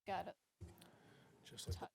Got it. just like Ti-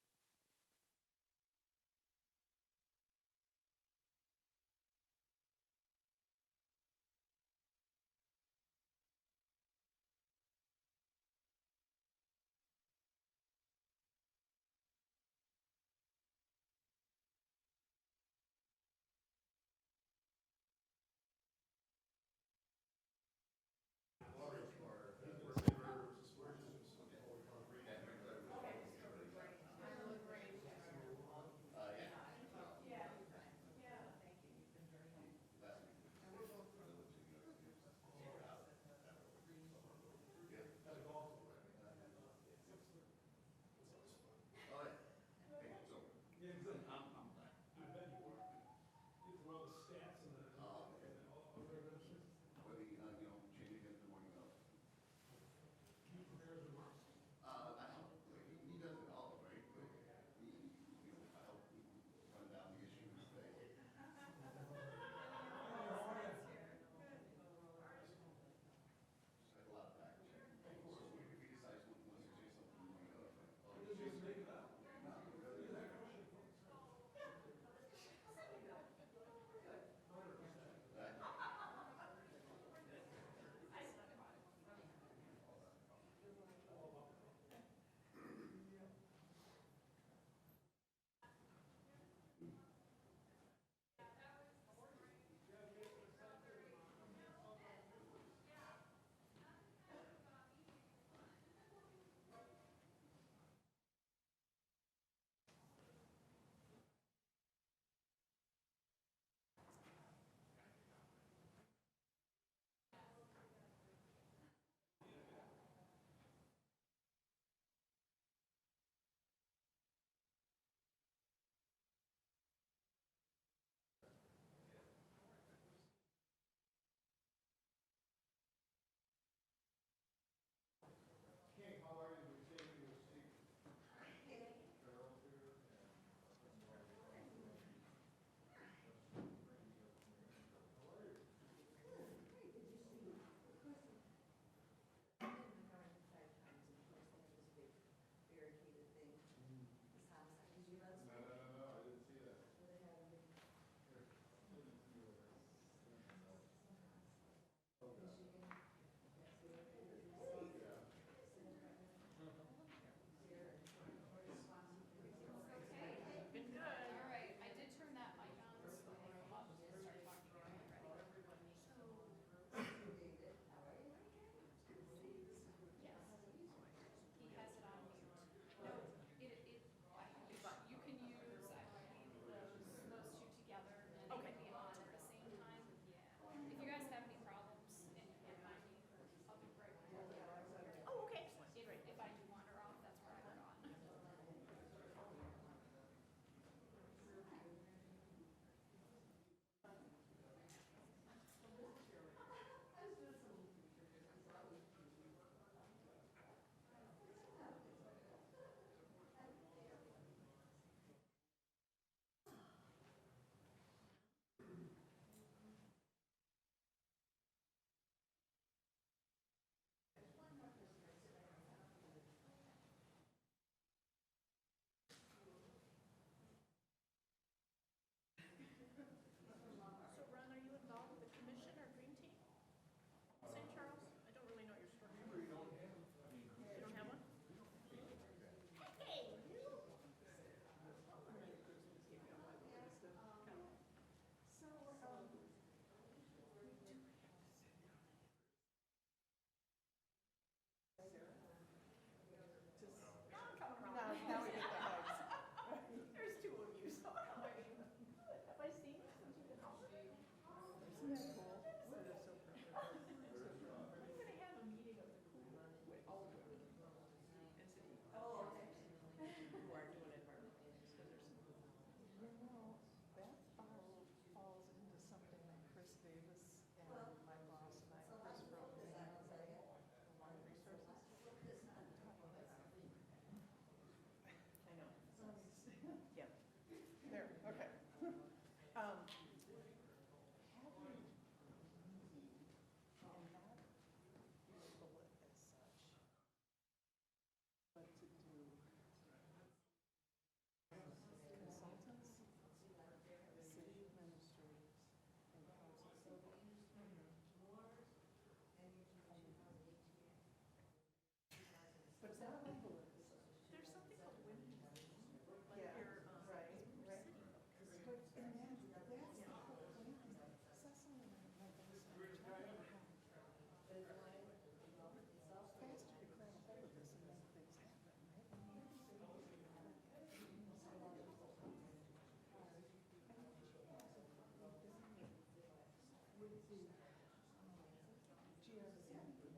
It's like, okay, there you go. And here's a place to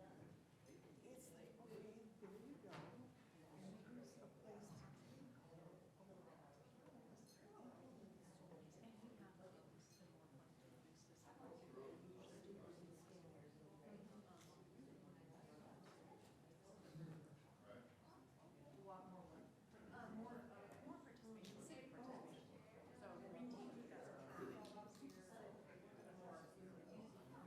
More participation, civic participation. So green team, that's more.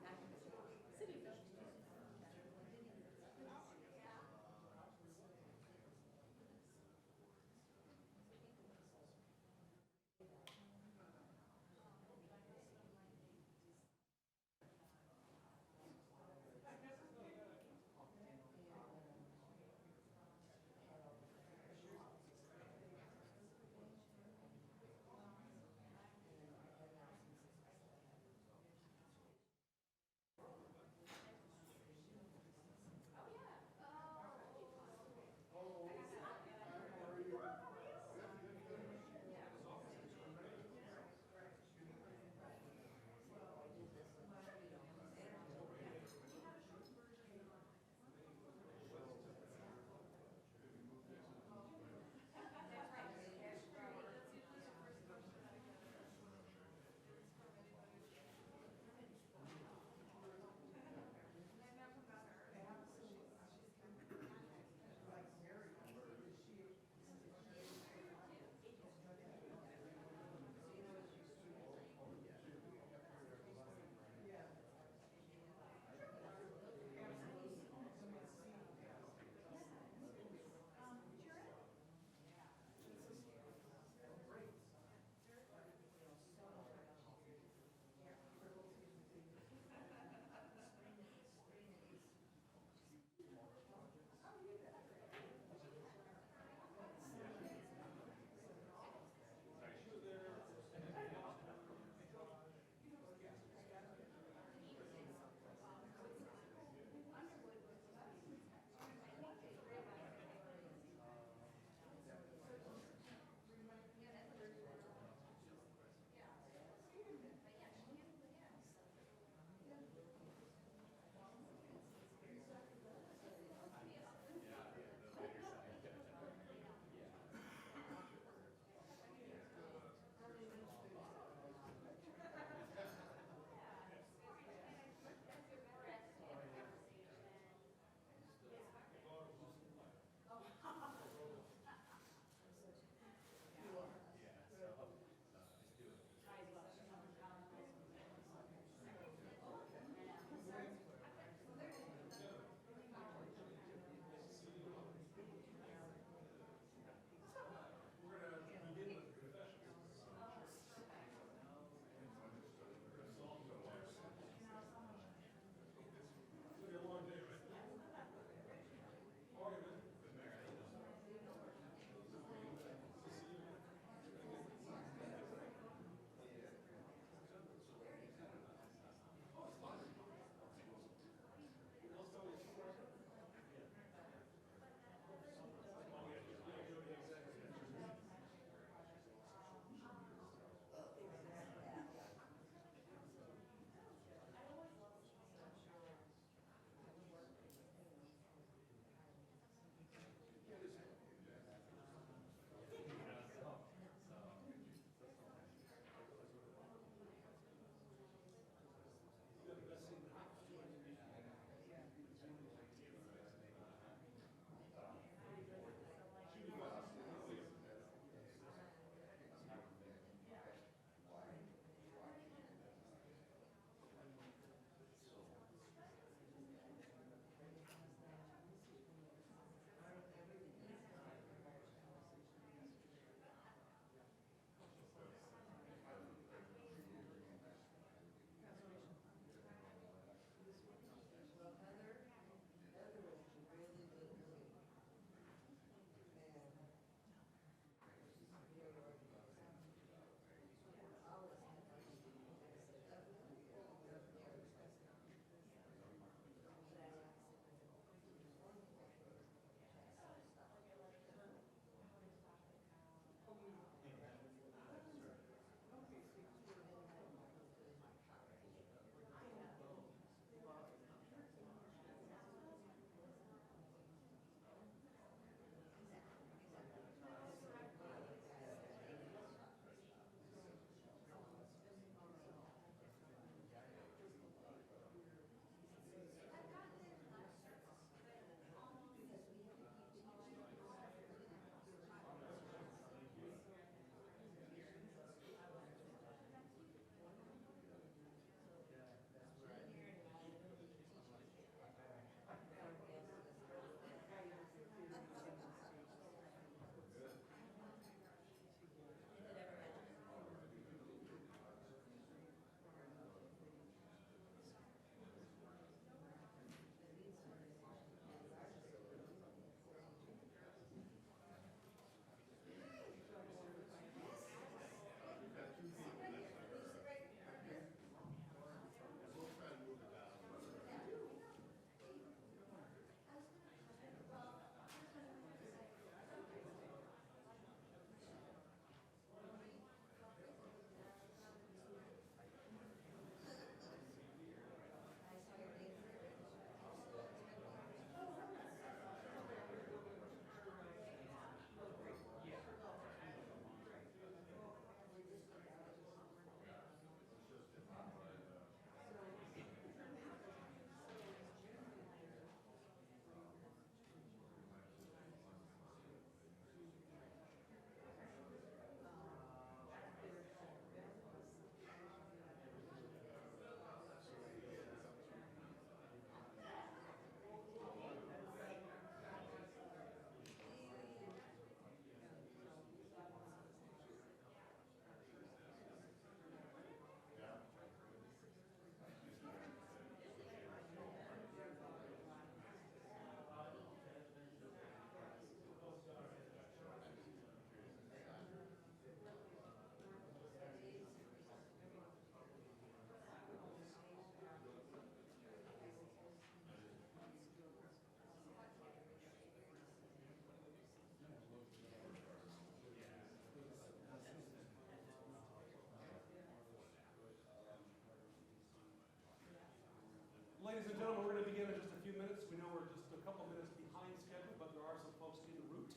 and gentlemen, we're going to begin in just a few minutes. We know we're just a couple minutes behind schedule, but there are some folks en route.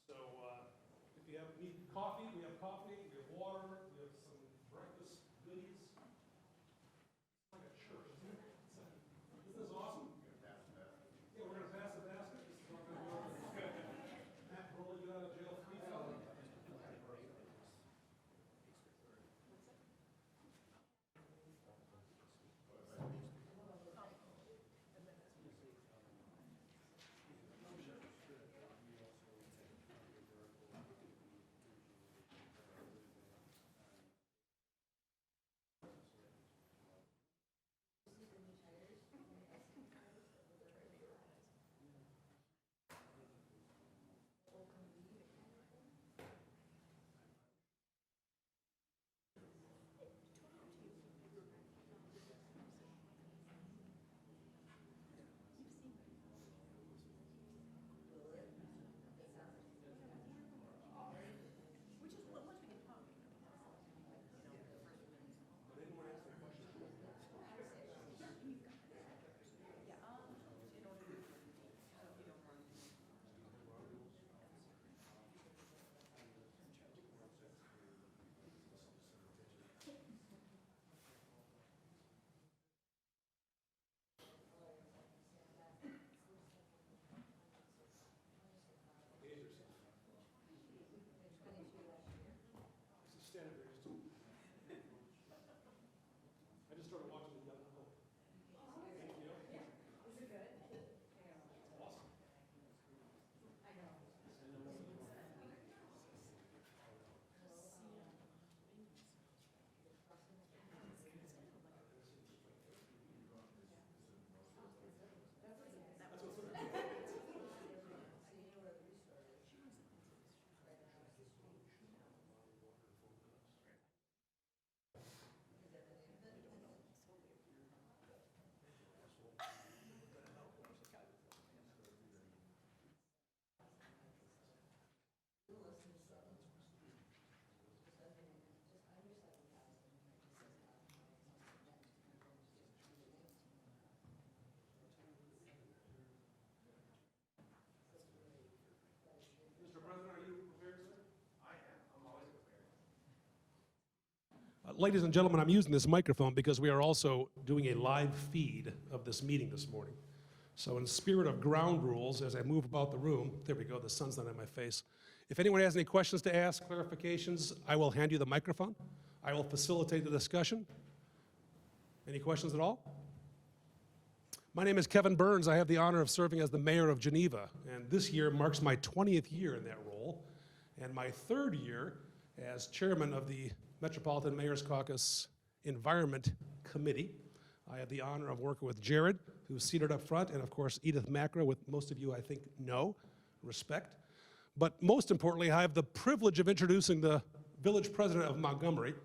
So if you need coffee, we have coffee, we have water, we have some breakfast goodies. It's like a church, isn't it? Isn't this awesome? Yeah, we're going to pass the basket. This is not going to go. Matt Broly, you out of jail free fellow. Stand up here. I just started watching the young Pope. Thank you. Is it good? Awesome. I know. Mr. President, are you prepared, sir? I am. I'm always prepared. Ladies and gentlemen, I'm using this microphone because we are also doing a live feed of this meeting this morning. So in spirit of ground rules, as I move about the room, there we go, the sun's not in my face. If anyone has any questions to ask, clarifications, I will hand you the microphone. I will facilitate the discussion. Any questions at all? My name is Kevin Burns. I have the honor of serving as the mayor of Geneva, and this year marks my 20th year in that role, and my 3rd year as chairman of the Metropolitan Mayor's Caucus Environment Committee. I have the honor of working with Jared, who's seated up front, and of course Edith Macro, with most of you I think know, respect. But most importantly, I have the privilege of introducing the village president of Montgomery,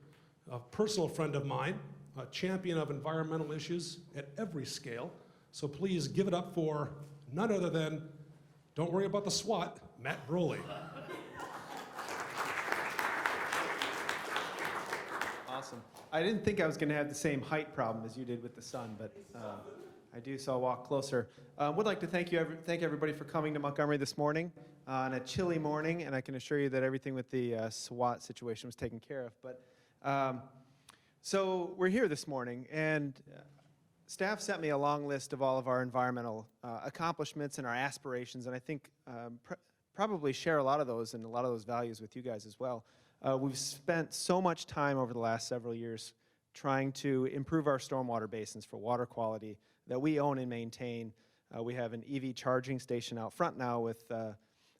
a personal friend of mine, a champion of environmental issues at every scale. So please give it up for none other than, don't worry about the SWAT, Matt Broly. Awesome. I didn't think I was going to have the same height problem as you did with the sun, but I do, so I'll walk closer. Would like to thank everybody for coming to Montgomery this morning on a chilly morning, and I can assure you that everything with the SWAT situation was taken care of. But so we're here this morning, and staff sent me a long list of all of our environmental accomplishments and our aspirations, and I think probably share a lot of those and a lot of those values with you guys as well. We've spent so much time over the last several years trying to improve our stormwater basins for water quality that we own and maintain. We have an EV charging station out front now with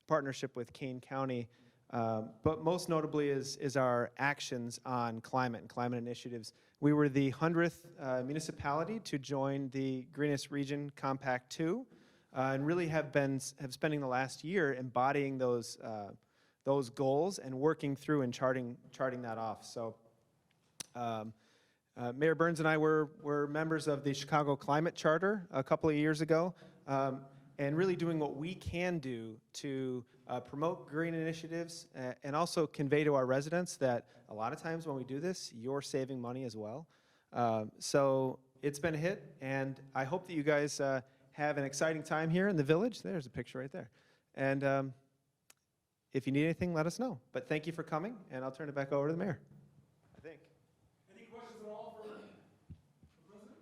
partnership with Kane County. But most notably is our actions on climate and climate initiatives. We were the 100th municipality to join the Greenest Region Compact 2, and really have spending the last year embodying those goals and working through and charting that off. So Mayor Burns and I were members of the Chicago Climate Charter a couple of years ago, and really doing what we can do to promote green initiatives and also convey to our residents that a lot of times when we do this, you're saving money as well. So it's been a hit, and I hope that you guys have an exciting time here in the village. There's a picture right there. And if you need anything, let us know. But thank you for coming, and I'll turn it back over to the mayor, I think. Any questions at all for the president?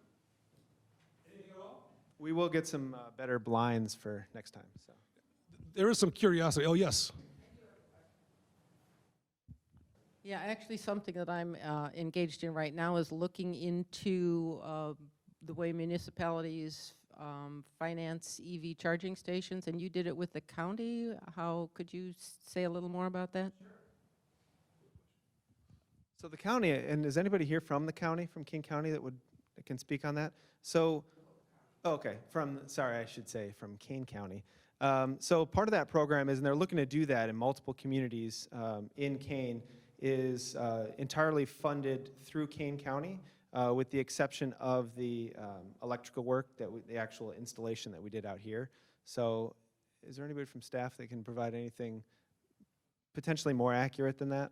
Anything at all? We will get some better blinds for next time. So. There is some curiosity. Oh, yes. Yeah, actually, something that I'm engaged in right now is looking into the way municipalities finance EV charging stations, and you did it with the county. How could you say a little more about that? So the county, and is anybody here from the county, from King County, that can speak on that? So, okay, sorry, I should say from Kane County. So part of that program is, and they're looking to do that in multiple communities in Kane, is entirely funded through Kane County, with the exception of the electrical work, the actual installation that we did out here. So is there anybody from staff that can provide anything potentially more accurate than that?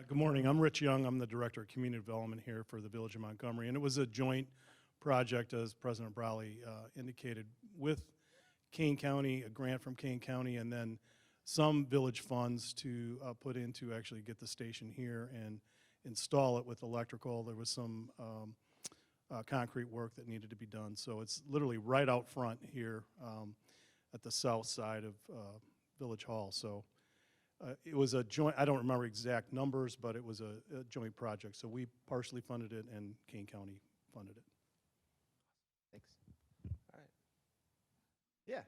Good morning. I'm Rich Young. I'm the Director of Community Development here for the Village of Montgomery. And it was a joint project, as President Browley indicated, with Kane County, a grant from Kane County, and then some village funds to put in to actually get the station here and install it with electrical. There was some concrete work that needed to be done. So it's literally right out front here at the south side of Village Hall. So it was a joint, I don't remember exact numbers, but it was a joint project. So we partially funded it and Kane County funded it. Thanks. All right. Yeah.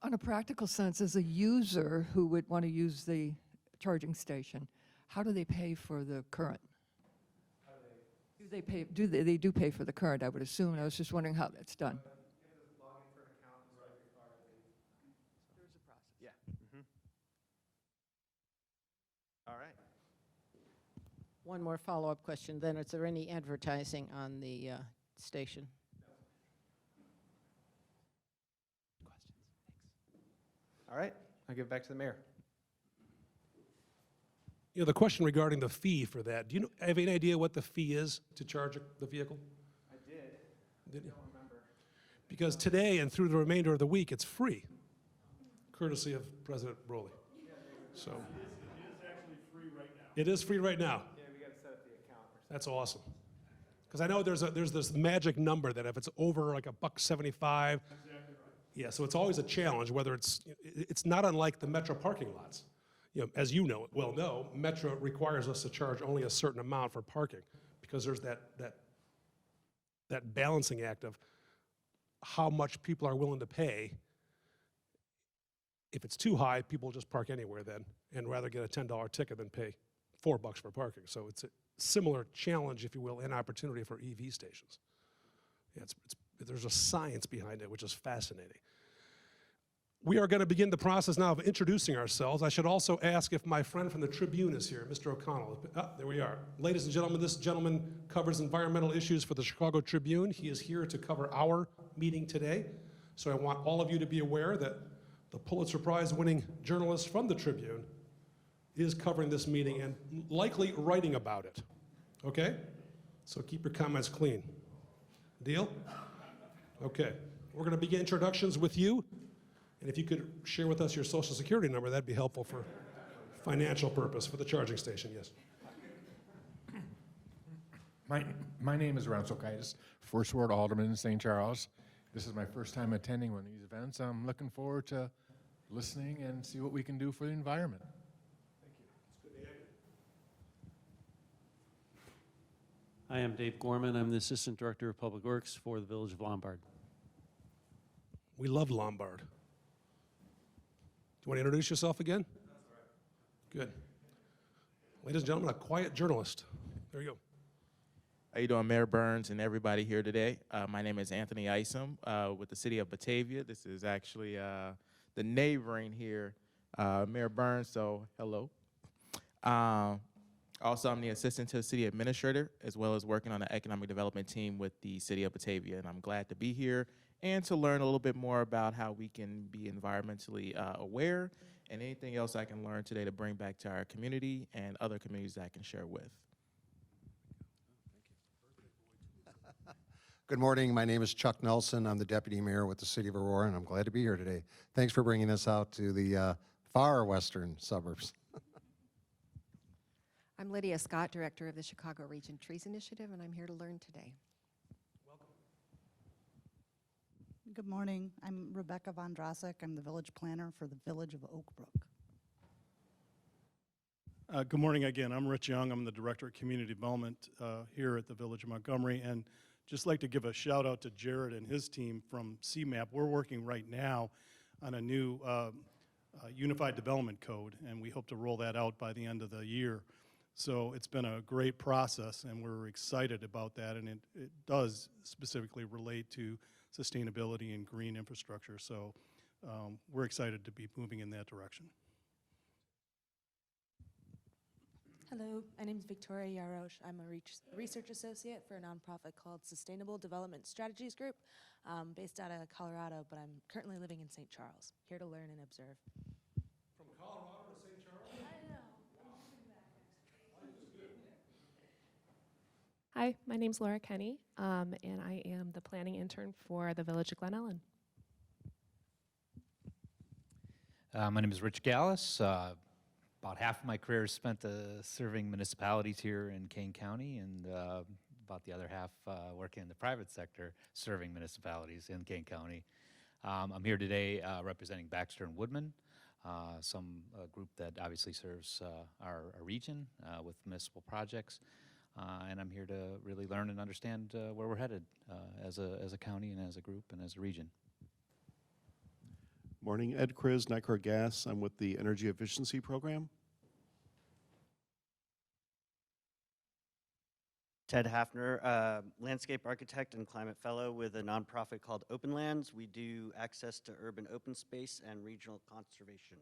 On a practical sense, as a user who would want to use the charging station, how do they pay for the current? Do they pay? They do pay for the current? I would assume. And I was just wondering how that's done. There's a process. Yeah. All right. One more follow-up question then. Is there any advertising on the station? All right. I'll give it back to the mayor. You know, the question regarding the fee for that, do you have any idea what the fee is to charge the vehicle? I did. Did you? I don't remember. Because today and through the remainder of the week, it's free, courtesy of President Broley. So It is actually free right now. it is free right now. Yeah, we got to set up the account. That's awesome. Because I know there's this magic number that if it's over like $1.75. Exactly right. Yeah, so it's always a challenge. Whether it's not unlike the Metro parking lots. You know, as you know, Metro requires us to charge only a certain amount for parking because there's that balancing act of how much people are willing to pay. If it's too high, people just park anywhere then and rather get a $10 ticket than pay $4 for parking. So it's a similar challenge, if you will, and opportunity for EV stations. Yeah, there's a science behind it, which is fascinating. We are going to begin the process now of introducing ourselves. I should also ask if my friend from the Tribune is here, Mr. O'Connell. There we are. Ladies and gentlemen, this gentleman covers environmental issues for the Chicago Tribune. He is here to cover our meeting today. So I want all of you to be aware that the Pulitzer Prize-winning journalist from the Tribune is covering this meeting and likely writing about it. Okay? So keep your comments clean. Deal? Okay. We're going to begin introductions with you. And if you could share with us your social security number, that'd be helpful for financial purpose for the charging station, yes. My name is Ron Sokaitis, First Ward Alderman in St. Charles. This is my first time attending one of these events. I'm looking forward to listening and see what we can do for the environment. Thank you. It's good to have you. Hi, I'm Dave Gorman. I'm the Assistant Director of Public Works for the Village of Lombard. We love Lombard. Do you want to introduce yourself again? That's right. Good. Ladies and gentlemen, a quiet journalist. There you go. How you doing, Mayor Burns and everybody here today? My name is Anthony Isom with the City of Batavia. This is actually the neighboring here, Mayor Burns, so hello. Also, I'm the assistant to the city administrator, as well as working on the economic development team with the City of Batavia, and I'm glad to be here and to learn a little bit more about how we can be environmentally aware and anything else I can learn today to bring back to our community and other communities that I can share with. Good morning. My name is Chuck Nelson. I'm the Deputy Mayor with the City of Aurora, and I'm glad to be here today. Thanks for bringing us out to the far western suburbs. I'm Lydia Scott, Director of the Chicago Region Trees Initiative, and I'm here to learn today. Good morning. I'm Rebecca Von Drossek. I'm the village planner for the village of Oak Brook. Good morning again. I'm Rich Young. I'm the Director of Community Development here at the Village of Montgomery. And just like to give a shout out to Jared and his team from CMAP. We're working right now on a new Unified Development Code, and we hope to roll that out by the end of the year. So it's been a great process, and we're excited about that. And it does specifically relate to sustainability and green infrastructure. So we're excited to be moving in that direction. Hello, my name is Victoria Yarosh. I'm a research associate for a nonprofit called Sustainable Development Strategies Group, based out of Colorado, but I'm currently living in St. Charles, here to learn and observe. From Colorado to St. Charles? I know. Hi, my name's Laura Kenny, and I am the planning intern for the Village of Glen Ellen. My name is Rich Gallus. About half of my career is spent serving municipalities here in Kane County, and about the other half working in the private sector serving municipalities in Kane County. I'm here today representing Baxter and Woodman, some group that obviously serves our region with municipal projects. And I'm here to really learn and understand where we're headed as a county and as a group and as a region. Morning, Ed Kriz, Nicor Gas. I'm with the Energy Efficiency Program. Ted Hafner, landscape architect and climate fellow with a nonprofit called Open Lands. We do access to urban open space and regional conservation.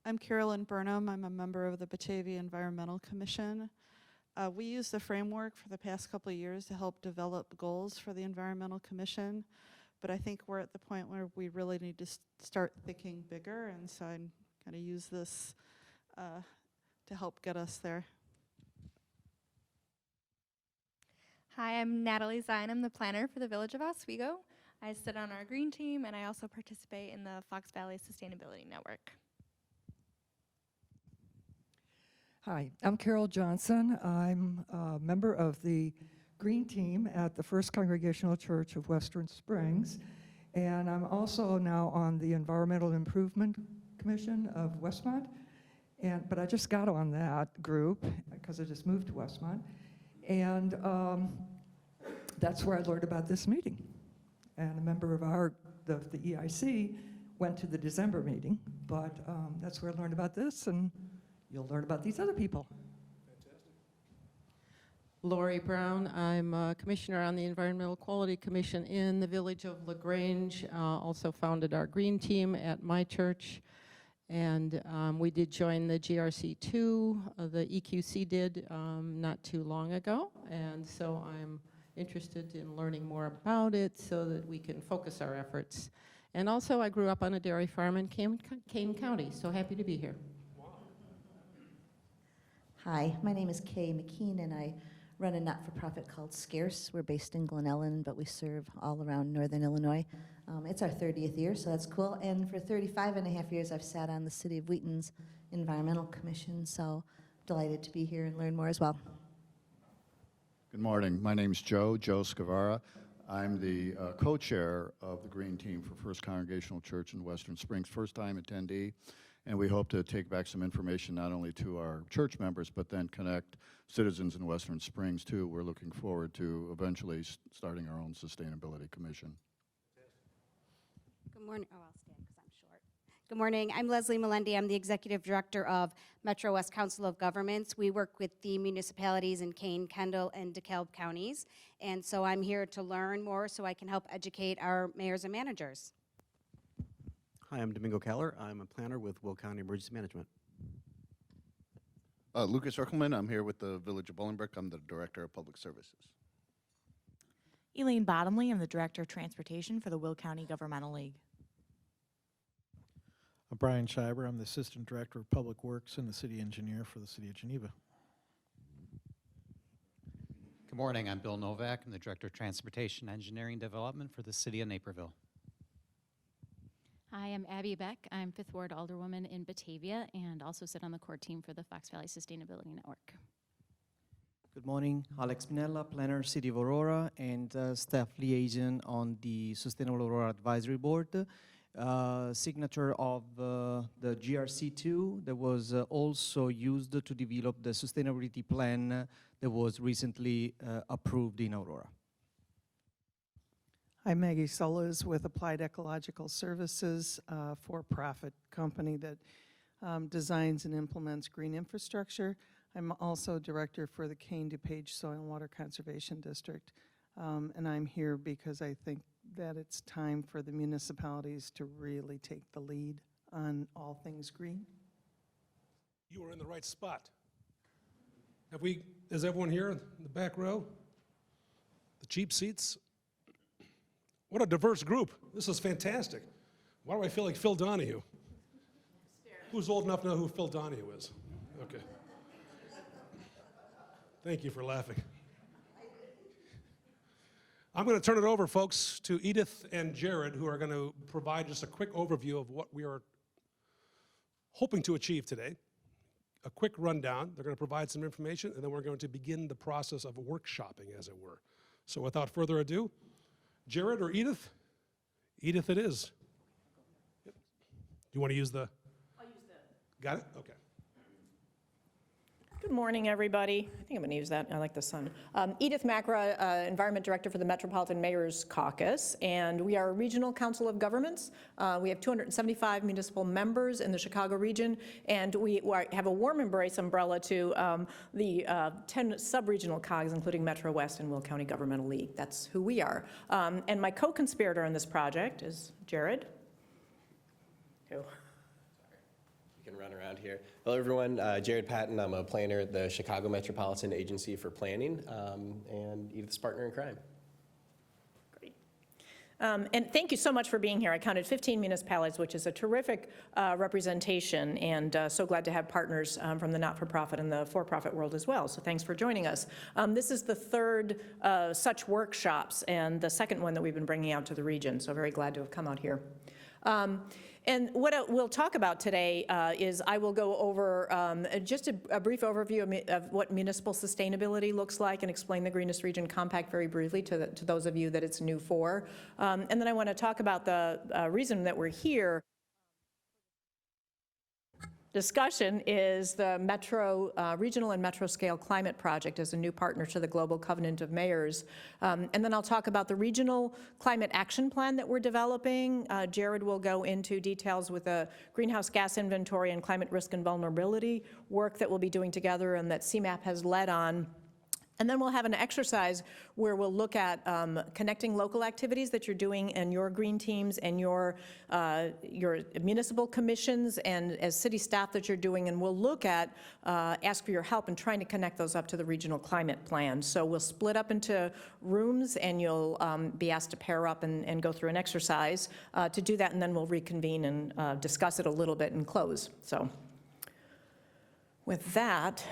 I'm Carolyn Burnham. I'm a member of the Batavia Environmental Commission. We use the framework for the past couple of years to help develop goals for the Environmental Commission, but I think we're at the point where we really need to start thinking bigger, and so I'm going to use this to help get us there. Hi, I'm Natalie Zine. I'm the planner for the Village of Oswego. I sit on our green team, and I also participate in the Fox Valley Sustainability Network. Hi, I'm Carol Johnson. I'm a member of the Green Team at the First Congregational Church of Western Springs, and I'm also now on the Environmental Improvement Commission of Westmont, but I just got on that group because I just moved to Westmont, and that's where I learned about this meeting. And a member of the EIC went to the December meeting, but that's where I learned about this, and you'll learn about these other people. Lori Brown. I'm a commissioner on the Environmental Quality Commission in the Village of LaGrange. Also founded our green team at my church. And we did join the GRC2, the EQC did not too long ago. And so I'm interested in learning more about it so that we can focus our efforts. And also I grew up on a dairy farm in Kane County, so happy to be here. Hi, my name is Kay McKean, and I run a not-for-profit called Scarce. We're based in Glen Ellen, but we serve all around northern Illinois. It's our 30th year, so that's cool. And for 35 and a half years, I've sat on the City of Wheaton's Environmental Commission, so delighted to be here and learn more as well. Good morning. My name's Joe Scavara. I'm the co-chair of the Green Team for First Congregational Church in Western Springs, first-time attendee. And we hope to take back some information not only to our church members, but then connect citizens in Western Springs too. We're looking forward to eventually starting our own sustainability commission. Good morning. Oh, I'll stand because I'm short. Good morning. I'm Leslie Melendi. I'm the executive director of Metro West Council of Governments. We work with the municipalities in Kane, Kendall, and DeKalb counties. And so I'm here to learn more so I can help educate our mayors and managers. Hi, I'm Domingo Keller. I'm a planner with Will County Emergency Management. Lucas Ruckelman. I'm here with the Village of Bolingbrook. I'm the Director of Public Services. Elaine Bottomley, I'm the Director of Transportation for the Will County Governmental League. I'm Brian Scheiber. I'm the Assistant Director of Public Works and the City Engineer for the City of Geneva. Good morning. I'm Bill Novak. I'm the Director of Transportation Engineering Development for the City of Naperville. Hi, I'm Abby Beck. I'm 5th Ward Alderwoman in Batavia and also sit on the core team for the Fox Valley Sustainability Network. Good morning, Alex Pinella, Planner, City of Aurora, and Staff Liaison on the Sustainable Aurora Advisory Board. Signature of the GRC2 that was also used to develop the sustainability plan that was recently approved in Aurora. I'm Maggie Solis with Applied Ecological Services, a for-profit company that designs and implements green infrastructure. I'm also director for the Kane-DuPage Soil and Water Conservation District, and I'm here because I think that it's time for the municipalities to really take the lead on all things green. You are in the right spot. Is everyone here in the back row? The cheap seats? What a diverse group. This is fantastic. Why do I feel like Phil Donahue? Who's old enough to know who Phil Donahue is? Okay. Thank you for laughing. I'm going to turn it over, folks, to Edith and Jared, who are going to provide just a quick overview of what we are hoping to achieve today. A quick rundown. They're going to provide some information, and then we're going to begin the process of workshopping, as it were. So without further ado, Jared or Edith? Edith it is. Yep. Do you want to use the? I'll use the. Got it? Okay. Good morning, everybody. I think I'm going to use that. I like the sun. Edith Macra, Environment Director for the Metropolitan Mayor's Caucus, and we are a regional council of governments. We have 275 municipal members in the Chicago region, and we have a warm embrace umbrella to the 10 sub-regional COGs, including Metro West and Will County Governmental League. That's who we are. And my co-conspirator in this project is Jared. Who? Can run around here. Hello, everyone. Jared Patton. I'm a planner at the Chicago Metropolitan Agency for Planning, and Edith's partner in crime. Great. And thank you so much for being here. I counted 15 municipalities, which is a terrific representation, and so glad to have partners from the not-for-profit and the for-profit world as well. So thanks for joining us. This is the third such workshops and the second one that we've been bringing out to the region, so very glad to have come out here. And what we'll talk about today is I will go over just a brief overview of what municipal sustainability looks like and explain the Greenest Region Compact very briefly to those of you that it's new for. And then I want to talk about the reason that we're here. Discussion is the regional and metro scale climate project as a new partner to the Global Covenant of Mayors. And then I'll talk about the regional climate action plan that we're developing. Jared will go into details with a greenhouse gas inventory and climate risk and vulnerability work that we'll be doing together and that CMAP has led on. And then we'll have an exercise where we'll look at connecting local activities that you're doing in your green teams and your municipal commissions and as city staff that you're doing, and we'll look at, ask for your help in trying to connect those up to the regional climate plan. So we'll split up into rooms and you'll be asked to pair up and go through an exercise to do that, and then we'll reconvene and discuss it a little bit and close. So with that,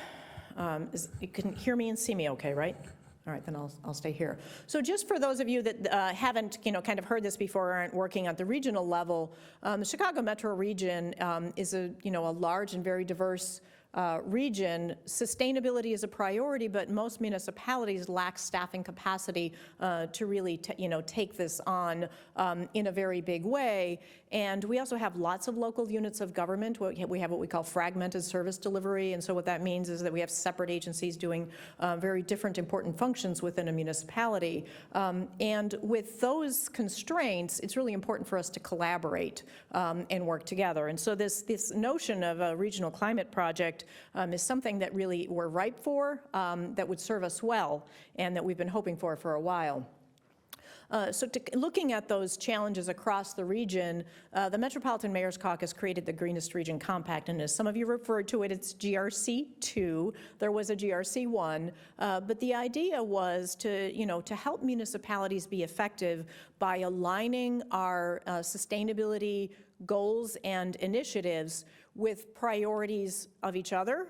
you can hear me and see me okay, right? All right, then I'll stay here. So just for those of you that haven't, kind of heard this before or aren't working at the regional level, the Chicago metro region is a large and very diverse region. Sustainability is a priority, but most municipalities lack staffing capacity to really take this on in a very big way. And we also have lots of local units of government. We have what we call fragmented service delivery, and so what that means is that we have separate agencies doing very different important functions within a municipality. And with those constraints, it's really important for us to collaborate and work together. And so this notion of a regional climate project is something that really we're ripe for, that would serve us well, and that we've been hoping for a while. Looking at those challenges across the region, the Metropolitan Mayor's Caucus created the Greenest Region Compact, and as some of you referred to it, it's GRC2. There was a GRC1, but the idea was to help municipalities be effective by aligning our sustainability goals and initiatives with priorities of each other,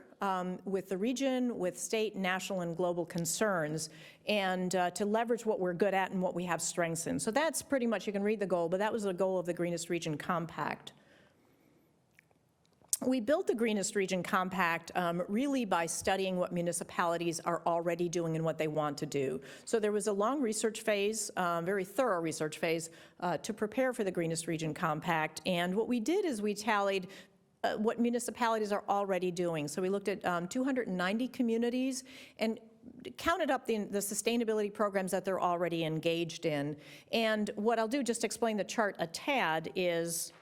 with the region, with state, national, and global concerns, and to leverage what we're good at and what we have strengths in. So that's pretty much, you can read the goal, but that was the goal of the Greenest Region Compact. We built the Greenest Region Compact really by studying what municipalities are already doing and what they want to do. So there was a long research phase, very thorough research phase, to prepare for the Greenest Region Compact. And what we did is we tallied what municipalities are already doing. So we looked at 290 communities and counted up the sustainability programs that they're already engaged in. And what I'll do, just to explain the chart a tad, is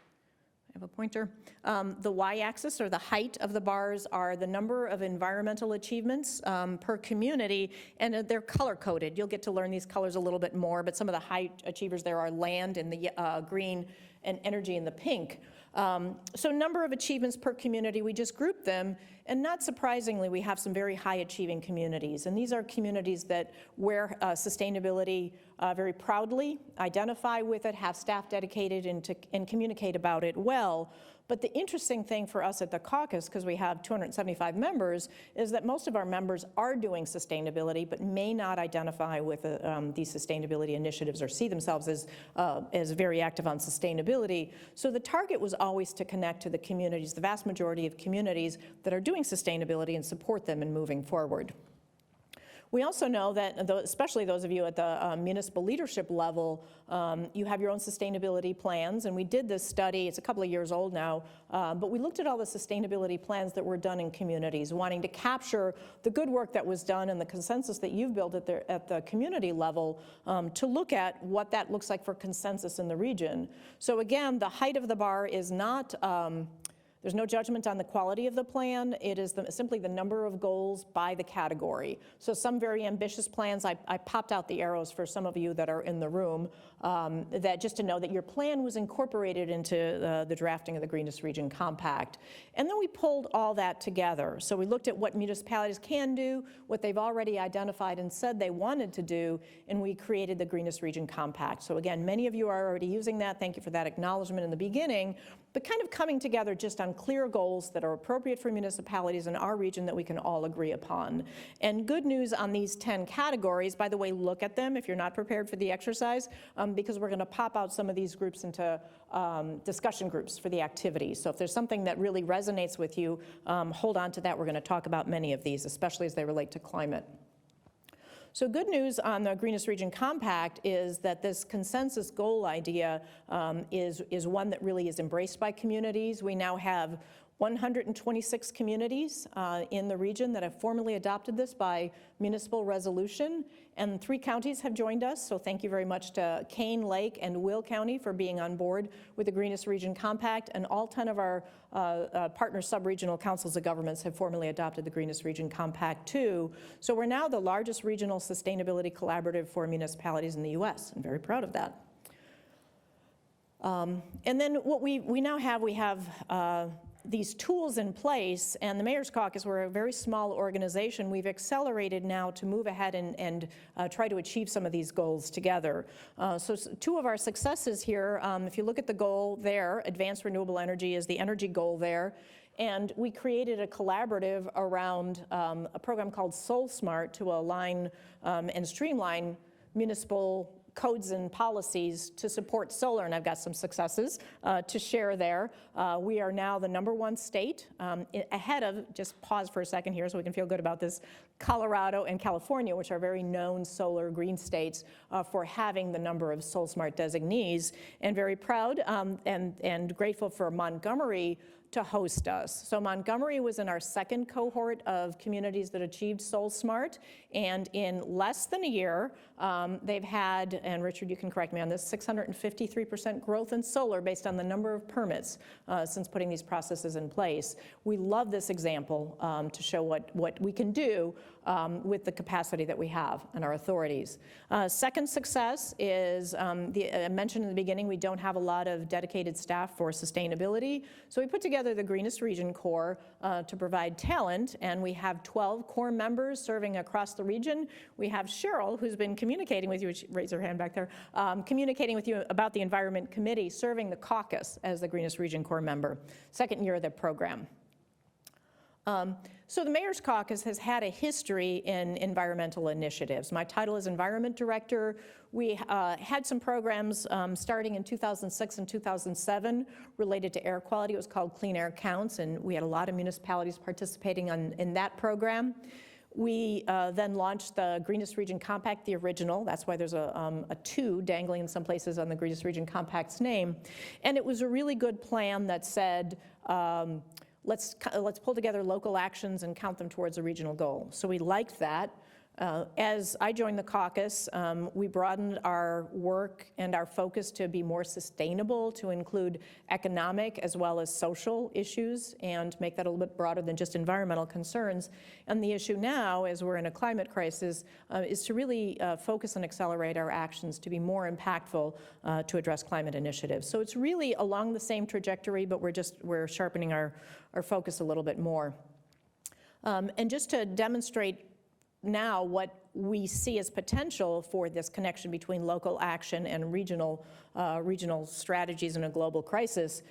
I have a pointer. The y-axis, or the height of the bars, are the number of environmental achievements per community, and they're color-coded. You'll get to learn these colors a little bit more, but some of the high achievers there are land in the green and energy in the pink. So number of achievements per community, we just grouped them, and not surprisingly, we have some very high-achieving communities, and these are communities that wear sustainability very proudly, identify with it, have staff dedicated and communicate about it well. But the interesting thing for us at the caucus, because we have 275 members, is that most of our members are doing sustainability, but may not identify with these sustainability initiatives or see themselves as very active on sustainability. So the target was always to connect to the communities, the vast majority of communities that are doing sustainability, and support them in moving forward. We also know that, especially those of you at the municipal leadership level, you have your own sustainability plans, and we did this study, it's a couple of years old now, but we looked at all the sustainability plans that were done in communities, wanting to capture the good work that was done and the consensus that you've built at the community level, to look at what that looks like for consensus in the region. So again, the height of the bar is not, there's no judgment on the quality of the plan. It is simply the number of goals by the category. So some very ambitious plans, I popped out the arrows for some of you that are in the room, that just to know that your plan was incorporated into the drafting of the Greenest Region Compact. And then we pulled all that together. So we looked at what municipalities can do, what they've already identified and said they wanted to do, and we created the Greenest Region Compact. So again, many of you are already using that. Thank you for that acknowledgement in the beginning, but kind of coming together just on clear goals that are appropriate for municipalities in our region that we can all agree upon. And good news on these 10 categories, by the way, look at them if you're not prepared for the exercise, because we're going to pop out some of these groups into discussion groups for the activities. So if there's something that really resonates with you, hold on to that. We're going to talk about many of these, especially as they relate to climate. So good news on the Greenest Region Compact is that this consensus goal idea is one that really is embraced by communities. We now have 126 communities in the region that have formally adopted this by municipal resolution, and 3 counties have joined us, so thank you very much to Kane, Lake, and Will County for being on board with the Greenest Region Compact, and all 10 of our partner sub-regional councils of governments have formally adopted the Greenest Region Compact too. So we're now the largest regional sustainability collaborative for municipalities in the US. I'm very proud of that. And then what we now have, we have these tools in place, and the Mayor's Caucus, we're a very small organization. We've accelerated now to move ahead and try to achieve some of these goals together. So 2 of our successes here, if you look at the goal there, advanced renewable energy is the energy goal there, and we created a collaborative around a program called Soul Smart to align and streamline municipal codes and policies to support solar, and I've got some successes to share there. We are now the #1 state, ahead of, just pause for a second here so we can feel good about this, Colorado and California, which are very known solar green states for having the number of Soul Smart designees, and very proud and grateful for Montgomery to host us. So Montgomery was in our second cohort of communities that achieved Soul Smart, and in less than a year, they've had, and Richard, you can correct me on this, 653% growth in solar based on the number of permits since putting these processes in place. We love this example to show what we can do with the capacity that we have and our authorities. Second success is, I mentioned in the beginning, we don't have a lot of dedicated staff for sustainability, so we put together the Greenest Region Corps to provide talent, and we have 12 Corps members serving across the region. We have Cheryl, who's been communicating with you, raise her hand back there, communicating with you about the Environment Committee, serving the caucus as the Greenest Region Corps member, second year of the program. So the Mayor's Caucus has had a history in environmental initiatives. My title is Environment Director. We had some programs starting in 2006 and 2007 related to air quality. It was called Clean Air Counts, and we had a lot of municipalities participating in that program. We then launched the Greenest Region Compact, the original. That's why there's a 2 dangling in some places on the Greenest Region Compact's name. And it was a really good plan that said, let's pull together local actions and count them towards a regional goal. So we liked that. As I joined the caucus, we broadened our work and our focus to be more sustainable, to include economic as well as social issues, and make that a little bit broader than just environmental concerns. And the issue now, as we're in a climate crisis, is to really focus and accelerate our actions to be more impactful to address climate initiatives. So it's really along the same trajectory, but we're sharpening our focus a little bit more. And just to demonstrate now what we see as potential for this connection between local action and regional strategies in a global crisis.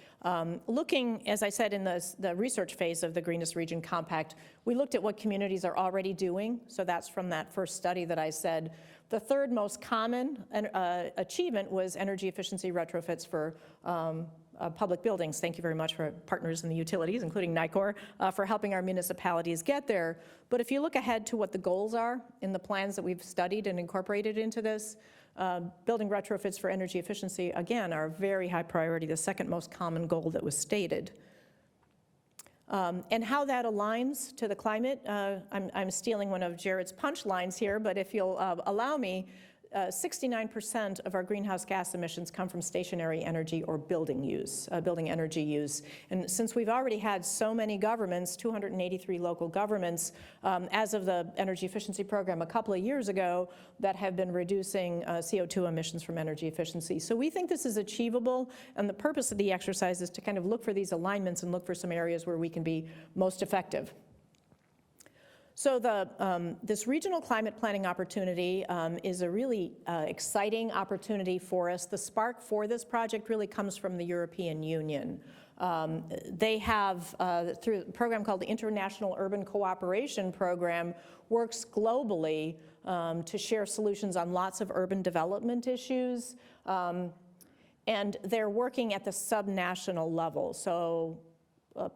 Looking, as I said, in the research phase of the Greenest Region Compact, we looked at what communities are already doing. So that's from that first study that I said. The third most common achievement was energy efficiency retrofits for public buildings. Thank you very much for partners in the utilities, including NICOR, for helping our municipalities get there. But if you look ahead to what the goals are in the plans that we've studied and incorporated into this, building retrofits for energy efficiency, again, are a very high priority, the second most common goal that was stated. And how that aligns to the climate, I'm stealing one of Jared's punchlines here, but if you'll allow me, 69% of our greenhouse gas emissions come from stationary energy or building energy use. And since we've already had so many governments, 283 local governments, as of the energy efficiency program a couple of years ago, that have been reducing CO2 emissions from energy efficiency. So we think this is achievable, and the purpose of the exercise is to kind of look for these alignments and look for some areas where we can be most effective. So this regional climate planning opportunity is a really exciting opportunity for us. The spark for this project really comes from the European Union. They have, through a program called the International Urban Cooperation Program, works globally to share solutions on lots of urban development issues. And they're working at the subnational level. So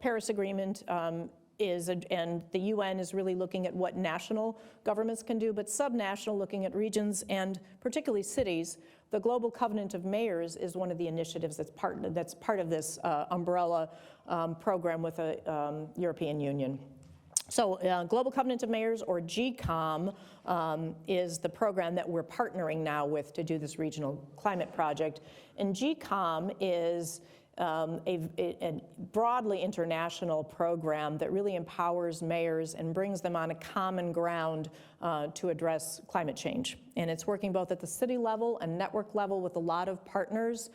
Paris Agreement and the UN is really looking at what national governments can do, but subnational, looking at regions and particularly cities. The Global Covenant of Mayors is one of the initiatives that's part of this umbrella program with the European Union. So Global Covenant of Mayors, or GCOM, is the program that we're partnering now with to do this regional climate project. And GCOM is a broadly international program that really empowers mayors and brings them on a common ground to address climate change. And it's working both at the city level and network level with a lot of partners.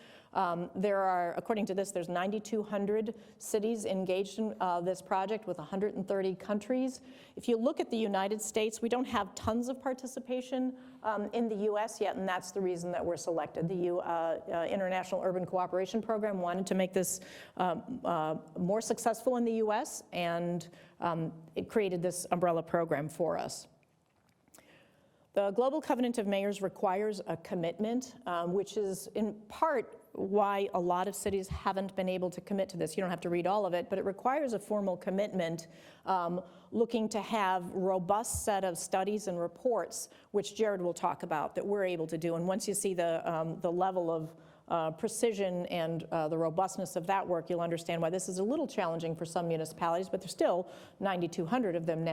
There are, according to this, there's 9,200 cities engaged in this project with 130 countries. If you look at the United States, we don't have tons of participation in the US yet, and that's the reason that we're selected. The International Urban Cooperation Program wanted to make this more successful in the US, and it created this umbrella program for us. The Global Covenant of Mayors requires a commitment, which is in part why a lot of cities haven't been able to commit to this. You don't have to read all of it, but it requires a formal commitment looking to have robust set of studies and reports, which Jared will talk about, that we're able to do. And once you see the level precision and the robustness of that work, you'll understand why this is a little challenging for some municipalities, but there's still 9,200 of them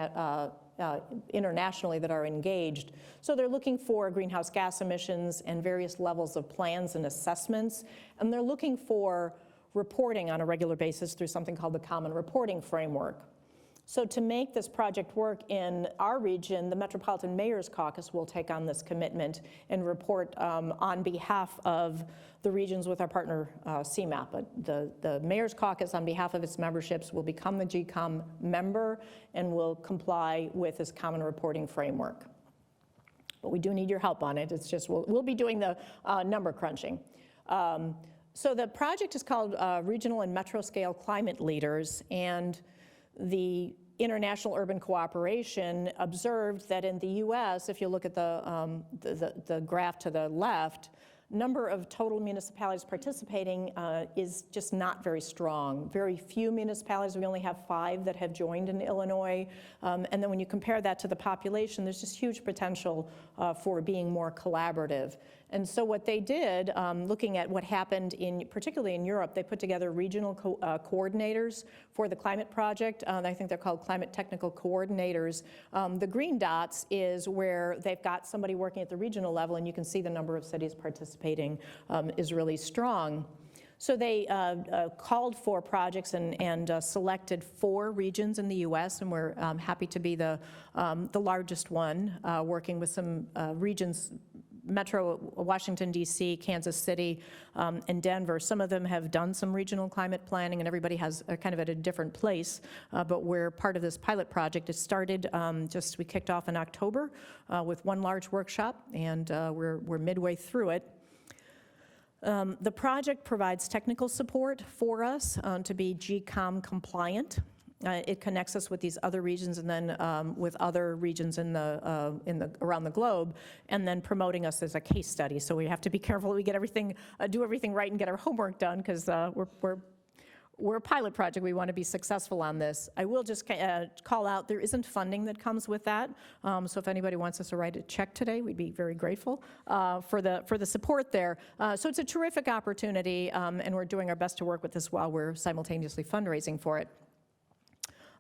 internationally that are engaged. So they're looking for greenhouse gas emissions and various levels of plans and assessments, and they're looking for reporting on a regular basis through something called the Common Reporting Framework. So to make this project work in our region, the Metropolitan Mayor's Caucus will take on this commitment and report on behalf of the regions with our partner CMAP. But the Mayor's Caucus, on behalf of its memberships, will become the GCOM member and will comply with this Common Reporting Framework. But we do need your help on it. It's just, we'll be doing the number crunching. So the project is called Regional and Metro Scale Climate Leaders, and the International Urban Cooperation observed that in the US, if you look at the graph to the left, number of total municipalities participating is just not very strong. Very few municipalities, we only have 5 that have joined in Illinois. And then when you compare that to the population, there's just huge potential for being more collaborative. And so what they did, looking at what happened particularly in Europe, they put together regional coordinators for the climate project. I think they're called climate technical coordinators. The green dots is where they've got somebody working at the regional level, and you can see the number of cities participating is really strong. So they called for projects and selected 4 regions in the U.S., and we're happy to be the largest one, working with some regions, Metro Washington, D.C., Kansas City, and Denver. Some of them have done some regional climate planning, and everybody has kind of at a different place, but we're part of this pilot project. It started we kicked off in October with 1 large workshop, and we're midway through it. The project provides technical support for us to be GCOM compliant. It connects us with these other regions and then with other regions around the globe, and then promoting us as a case study. So we have to be careful that we get everything, do everything right and get our homework done, because we're a pilot project. We want to be successful on this. I will just call out, there isn't funding that comes with that. So if anybody wants us to write a check today, we'd be very grateful for the support there. So it's a terrific opportunity, and we're doing our best to work with this while we're simultaneously fundraising for it.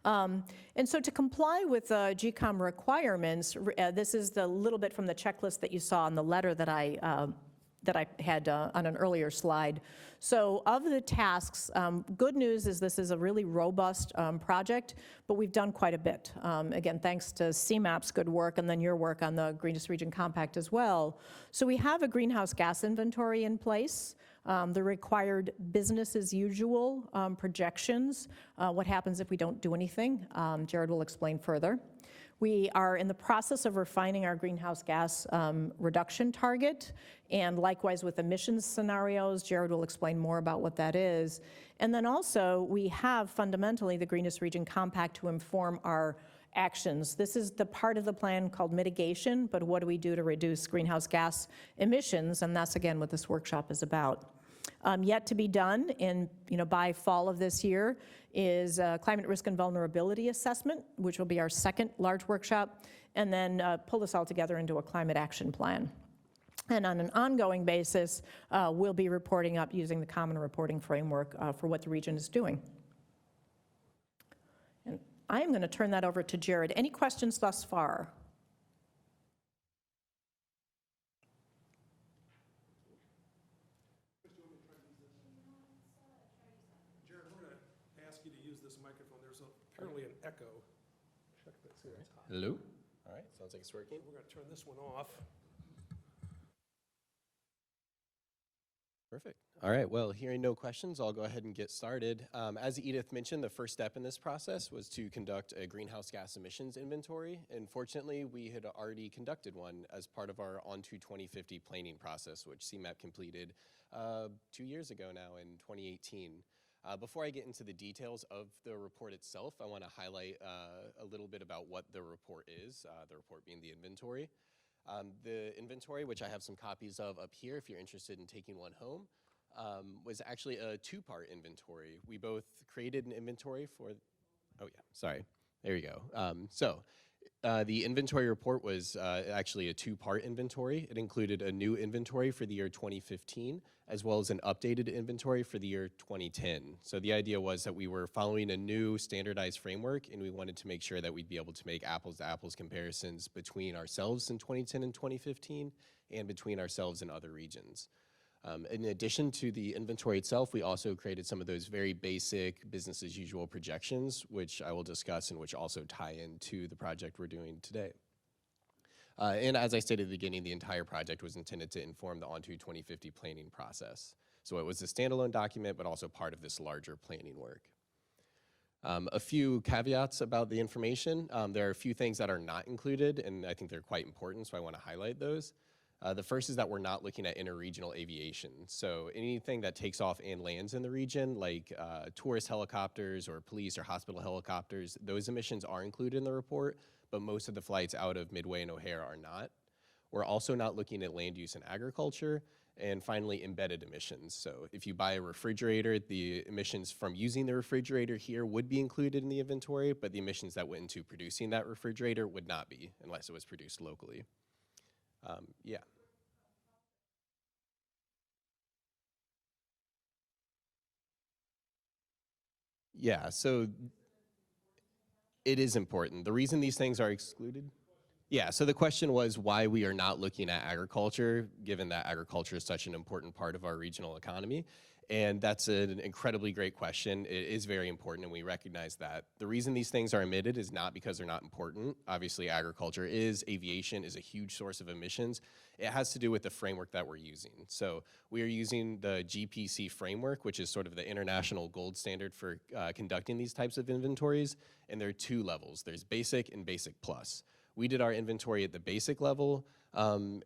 And so to comply with GCOM requirements, this is the little bit from the checklist that you saw in the letter that I had on an earlier slide. So of the tasks, good news is this is a really robust project, but we've done quite a bit. Again, thanks to CMAP's good work and then your work on the Greenest Region Compact as well. So we have a greenhouse gas inventory in place. The required business as usual projections, what happens if we don't do anything. Jared will explain further. We are in the process of refining our greenhouse gas reduction target, and likewise with emissions scenarios. Jared will explain more about what that is. And then also, we have fundamentally the Greenest Region Compact to inform our actions. This is the part of the plan called mitigation, but what do we do to reduce greenhouse gas emissions? And that's, again, what this workshop is about. Yet to be done by fall of this year is climate risk and vulnerability assessment, which will be our second large workshop, and then pull this all together into a climate action plan. And on an ongoing basis, we'll be reporting up using the Common Reporting Framework for what the region is doing. And I am going to turn that over to Jared. Any questions thus far? Apparently an echo. Check this here. Hello? All right, sounds like it's working. We're going to turn this one off. Perfect. All right, well, hearing no questions, I'll go ahead and get started. As Edith mentioned, the first step in this process was to conduct a greenhouse gas emissions inventory. And fortunately, we had already conducted one as part of our On to 2050 planning process, which CMAP completed 2 years ago now in 2018. Before I get into the details of the report itself, I want to highlight a little bit about what the report is, the report being the inventory. The inventory, which I have some copies of up here if you're interested in taking one home, was actually a 2-part inventory. We both created an inventory for, oh yeah, sorry, there you go. So The inventory report was actually a two-part inventory. It included a new inventory for the year 2015, as well as an updated inventory for the year 2010. So the idea was that we were following a new standardized framework, and we wanted to make sure that we'd be able to make apples-to-apples comparisons between ourselves in 2010 and 2015, and between ourselves and other regions. In addition to the inventory itself, we also created some of those very basic business as usual projections, which I will discuss and which also tie into the project we're doing today. And as I stated at the beginning, the entire project was intended to inform the Onto 2050 planning process. So it was a standalone document, but also part of this larger planning work. A few caveats about the information. There are a few things that are not included, and I think they're quite important, so I want to highlight those. The first is that we're not looking at interregional aviation. So anything that takes off and lands in the region, like tourist helicopters or police or hospital helicopters, those emissions are included in the report, but most of the flights out of Midway and O'Hare are not. We're also not looking at land use and agriculture. And finally, embedded emissions. So if you buy a refrigerator, the emissions from using the refrigerator here would be included in the inventory, but the emissions that went into producing that refrigerator would not be, unless it was produced locally. Yeah. Yeah, so it is important. The reason these things are excluded? Yeah, so the question was why we are not looking at agriculture, given that agriculture is such an important part of our regional economy. And that's an incredibly great question. It is very important, and we recognize that. The reason these things are omitted is not because they're not important. Obviously, agriculture is, aviation is a huge source of emissions. It has to do with the framework that we're using. So we are using the GPC framework, which is sort of the international gold standard for conducting these types of inventories. And there are two levels. There's basic and basic plus. We did our inventory at the basic level,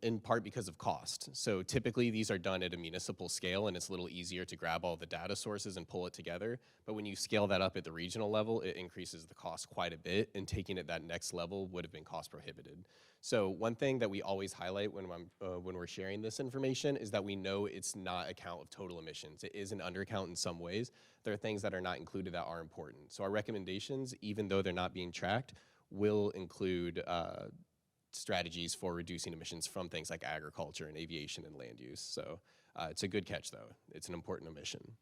in part because of cost. So typically these are done at a municipal scale, and it's a little easier to grab all the data sources and pull it together. But when you scale that up at the regional level, it increases the cost quite a bit, and taking it that next level would have been cost prohibited. So one thing that we always highlight when we're sharing this information is that we know it's not a count of total emissions. It is an undercount in some ways. There are things that are not included that are important. So our recommendations, even though they're not being tracked, will include strategies for reducing emissions from things like agriculture and aviation and land use. So it's a good catch, though. It's an important emission.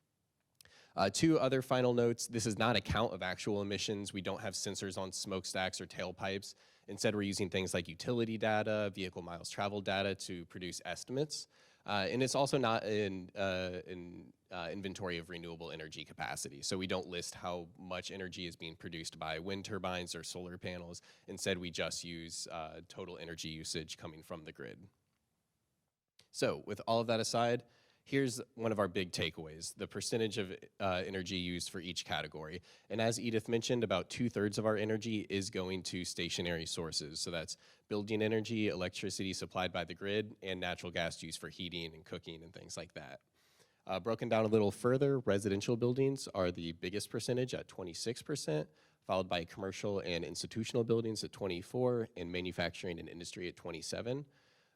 Two other final notes. This is not a count of actual emissions. We don't have sensors on smokestacks or tailpipes. Instead, we're using things like utility data, vehicle miles traveled data to produce estimates. And it's also not an inventory of renewable energy capacity. So we don't list how much energy is being produced by wind turbines or solar panels. Instead, we just use total energy usage coming from the grid. So with all of that aside, here's one of our big takeaways, the percentage of energy used for each category. And as Edith mentioned, about 2/3 of our energy is going to stationary sources. So that's building energy, electricity supplied by the grid, and natural gas used for heating and cooking and things like that. Broken down a little further, residential buildings are the biggest percentage at 26%, followed by commercial and institutional buildings at 24%, and manufacturing and industry at 27%.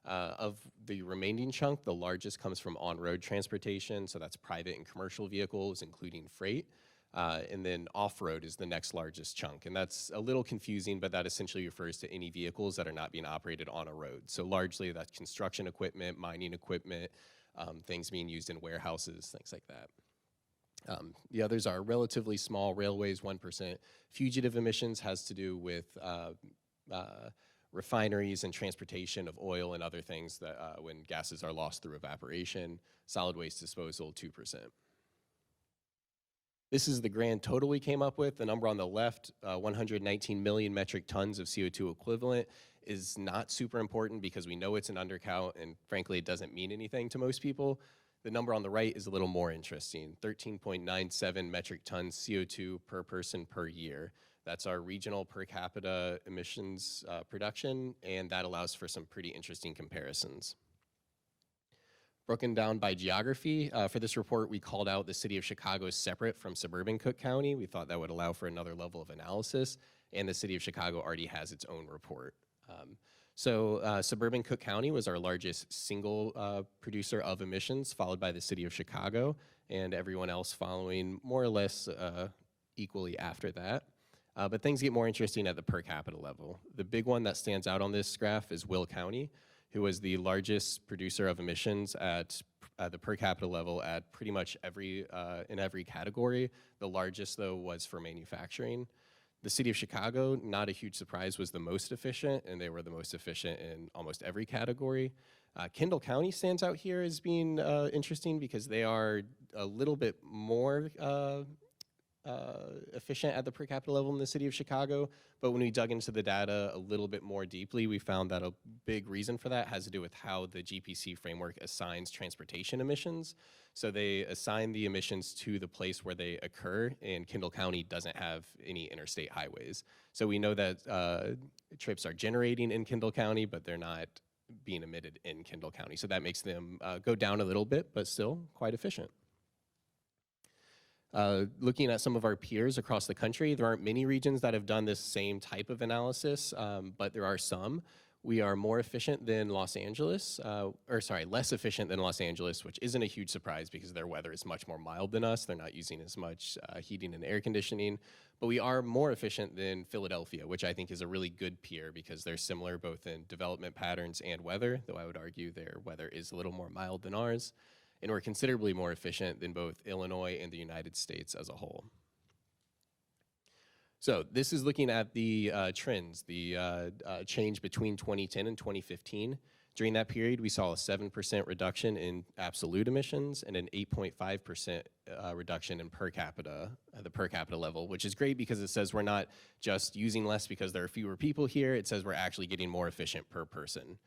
Of the remaining chunk, the largest comes from on-road transportation, so that's private and commercial vehicles, including freight. And then off-road is the next largest chunk. And that's a little confusing, but that essentially refers to any vehicles that are not being operated on a road. So largely that's construction equipment, mining equipment, things being used in warehouses, things like that. The others are relatively small, railways 1%. Fugitive emissions has to do with refineries and transportation of oil and other things that when gases are lost through evaporation. Solid waste disposal, 2%. This is the grand total we came up with. The number on the left, 119 million metric tons of CO2 equivalent, is not super important because we know it's an undercount, and frankly, it doesn't mean anything to most people. The number on the right is a little more interesting, 13.97 metric tons CO2 per person per year. That's our regional per capita emissions production, and that allows for some pretty interesting comparisons. Broken down by geography, for this report, we called out the city of Chicago separate from suburban Cook County. We thought that would allow for another level of analysis, and the city of Chicago already has its own report. Suburban Cook County was our largest single producer of emissions, followed by the city of Chicago, and everyone else following more or less equally after that. But things get more interesting at the per capita level. The big one that stands out on this graph is Will County, who was the largest producer of emissions at the per capita level at pretty much in every category. The largest, though, was for manufacturing. The city of Chicago, not a huge surprise, was the most efficient, and they were the most efficient in almost every category. Kendall County stands out here as being interesting because they are a little bit more efficient at the per capita level in the city of Chicago, but when we dug into the data a little bit more deeply, we found that a big reason for that has to do with how the GPC framework assigns transportation emissions. So they assign the emissions to the place where they occur, and Kendall County doesn't have any interstate highways. So we know that trips are generating in Kendall County, but they're not being emitted in Kendall County. So that makes them go down a little bit, but still quite efficient. Looking at some of our peers across the country, there aren't many regions that have done this same type of analysis, but there are some. We are more efficient than Los Angeles, less efficient than Los Angeles, which isn't a huge surprise because their weather is much more mild than us. They're not using as much heating and air conditioning. But we are more efficient than Philadelphia, which I think is a really good peer because they're similar both in development patterns and weather, though I would argue their weather is a little more mild than ours. And we're considerably more efficient than both Illinois and the United States as a whole. So this is looking at the trends, the change between 2010 and 2015. During that period, we saw a 7% reduction in absolute emissions and an 8.5% reduction in the per capita level, which is great because it says we're not just using less because there are fewer people here. It says we're actually getting more efficient per person.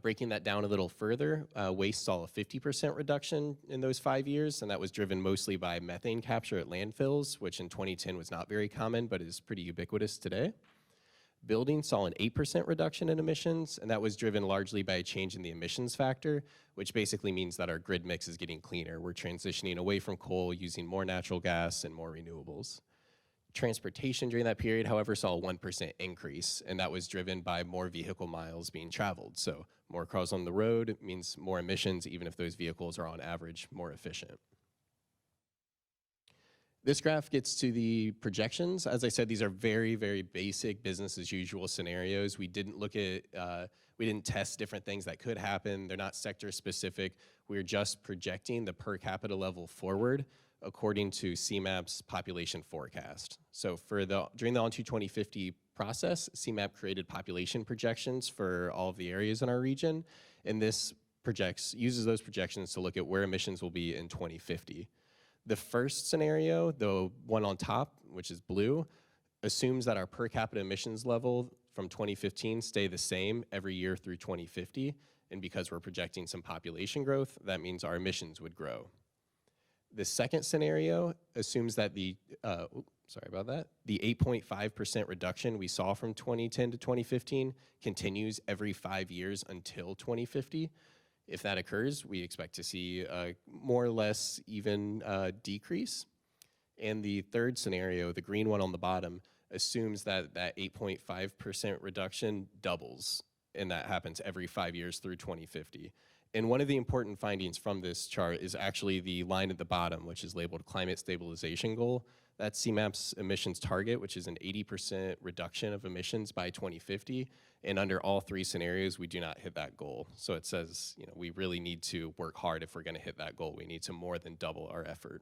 Breaking that down a little further, waste saw a 50% reduction in those 5 years, and that was driven mostly by methane capture at landfills, which in 2010 was not very common, but is pretty ubiquitous today. Buildings saw an 8% reduction in emissions, and that was driven largely by a change in the emissions factor, which basically means that our grid mix is getting cleaner. We're transitioning away from coal, using more natural gas and more renewables. Transportation during that period, however, saw a 1% increase, and that was driven by more vehicle miles being traveled. So more cars on the road means more emissions, even if those vehicles are on average more efficient. This graph gets to the projections. As I said, these are very, very basic business as usual scenarios. We didn't look at, we didn't test different things that could happen. They're not sector specific. We're just projecting the per capita level forward according to CMAP's population forecast. So during the On2 2050 process, CMAP created population projections for all of the areas in our region, and this uses those projections to look at where emissions will be in 2050. The first scenario, the one on top, which is blue, assumes that our per capita emissions level from 2015 stay the same every year through 2050, and because we're projecting some population growth, that means our emissions would grow. The second scenario assumes that the 8.5% reduction we saw from 2010 to 2015 continues every 5 years until 2050. If that occurs, we expect to see a more or less even decrease. And the third scenario, the green one on the bottom, assumes that that 8.5% reduction doubles, and that happens every 5 years through 2050. And one of the important findings from this chart is actually the line at the bottom, which is labeled climate stabilization goal. That's CMAP's emissions target, which is an 80% reduction of emissions by 2050. And under all three scenarios, we do not hit that goal. So it says, you know, we really need to work hard if we're going to hit that goal. We need to more than double our effort.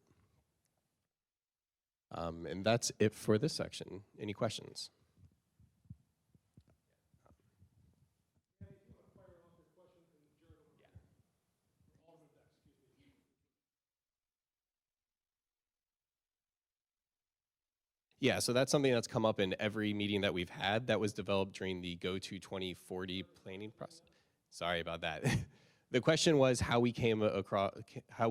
And that's it for this section. Any questions? Yeah, so that's something that's come up in every meeting that we've had that was developed during the Go to 2040 planning process. Sorry about that. The question was how we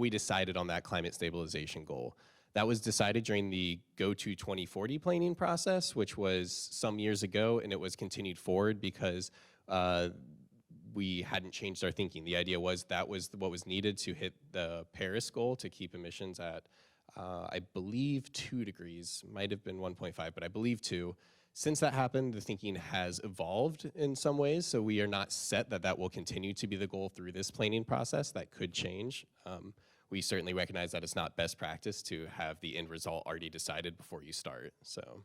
decided on that climate stabilization goal. That was decided during the Go to 2040 planning process, which was some years ago, and it was continued forward because we hadn't changed our thinking. The idea was that was what was needed to hit the Paris goal to keep emissions at I believe 2 degrees, might have been 1.5, but I believe 2. Since that happened, the thinking has evolved in some ways, so we are not set that that will continue to be the goal through this planning process. That could change. We certainly recognize that it's not best practice to have the end result already decided before you start. So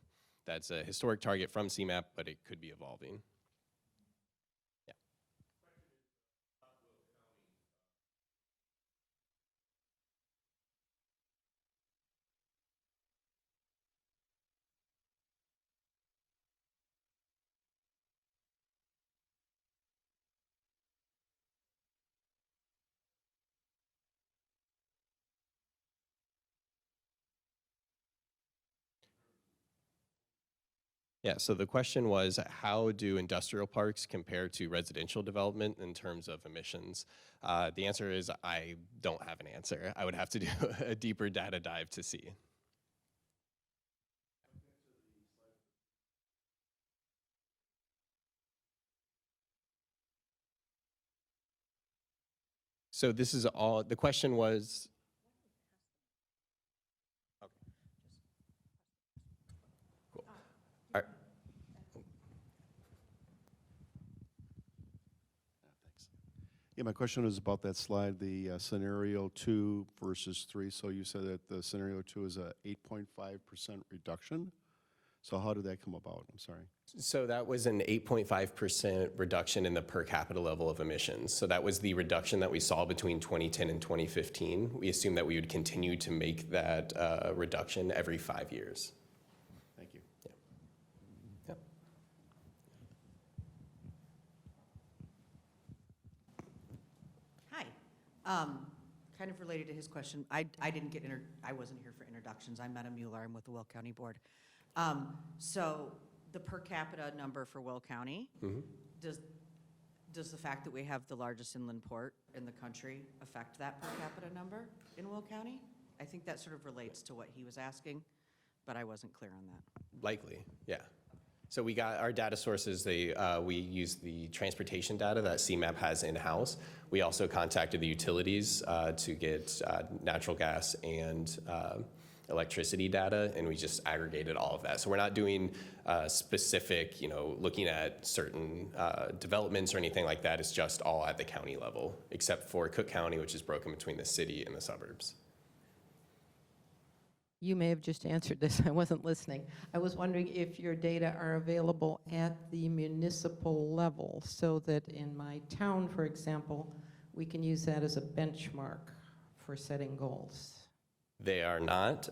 That's a historic target from CMAP, but it could be evolving. Yeah. Yeah, so the question was, how do industrial parks compare to residential development in terms of emissions? The answer is I don't have an answer. I would have to do a deeper data dive to see. So this is all, the question was, okay. Cool. All right. Yeah, my question was about that slide, the scenario 2 versus 3. So you said that the scenario 2 is a 8.5% reduction. So how did that come about? I'm sorry. So that was an 8.5% reduction in the per capita level of emissions. So that was the reduction that we saw between 2010 and 2015. We assumed that we would continue to make that reduction every 5 years. Thank you. Yeah. Yep. Hi. Kind of related to his question, I wasn't here for introductions. I'm Meta Mueller. I'm with the Will County Board. So the per capita number for Will County, does the fact that we have the largest inland port in the country affect that per capita number in Will County? I think that sort of relates to what he was asking, but I wasn't clear on that. Likely, yeah. So we got our data sources, we use the transportation data that CMAP has in-house. We also contacted the utilities to get natural gas and electricity data, and we just aggregated all of that. So we're not doing specific, looking at certain developments or anything like that. It's just all at the county level, except for Cook County, which is broken between the city and the suburbs. You may have just answered this. I wasn't listening. I was wondering if your data are available at the municipal level so that in my town, for example, we can use that as a benchmark for setting goals. They are not,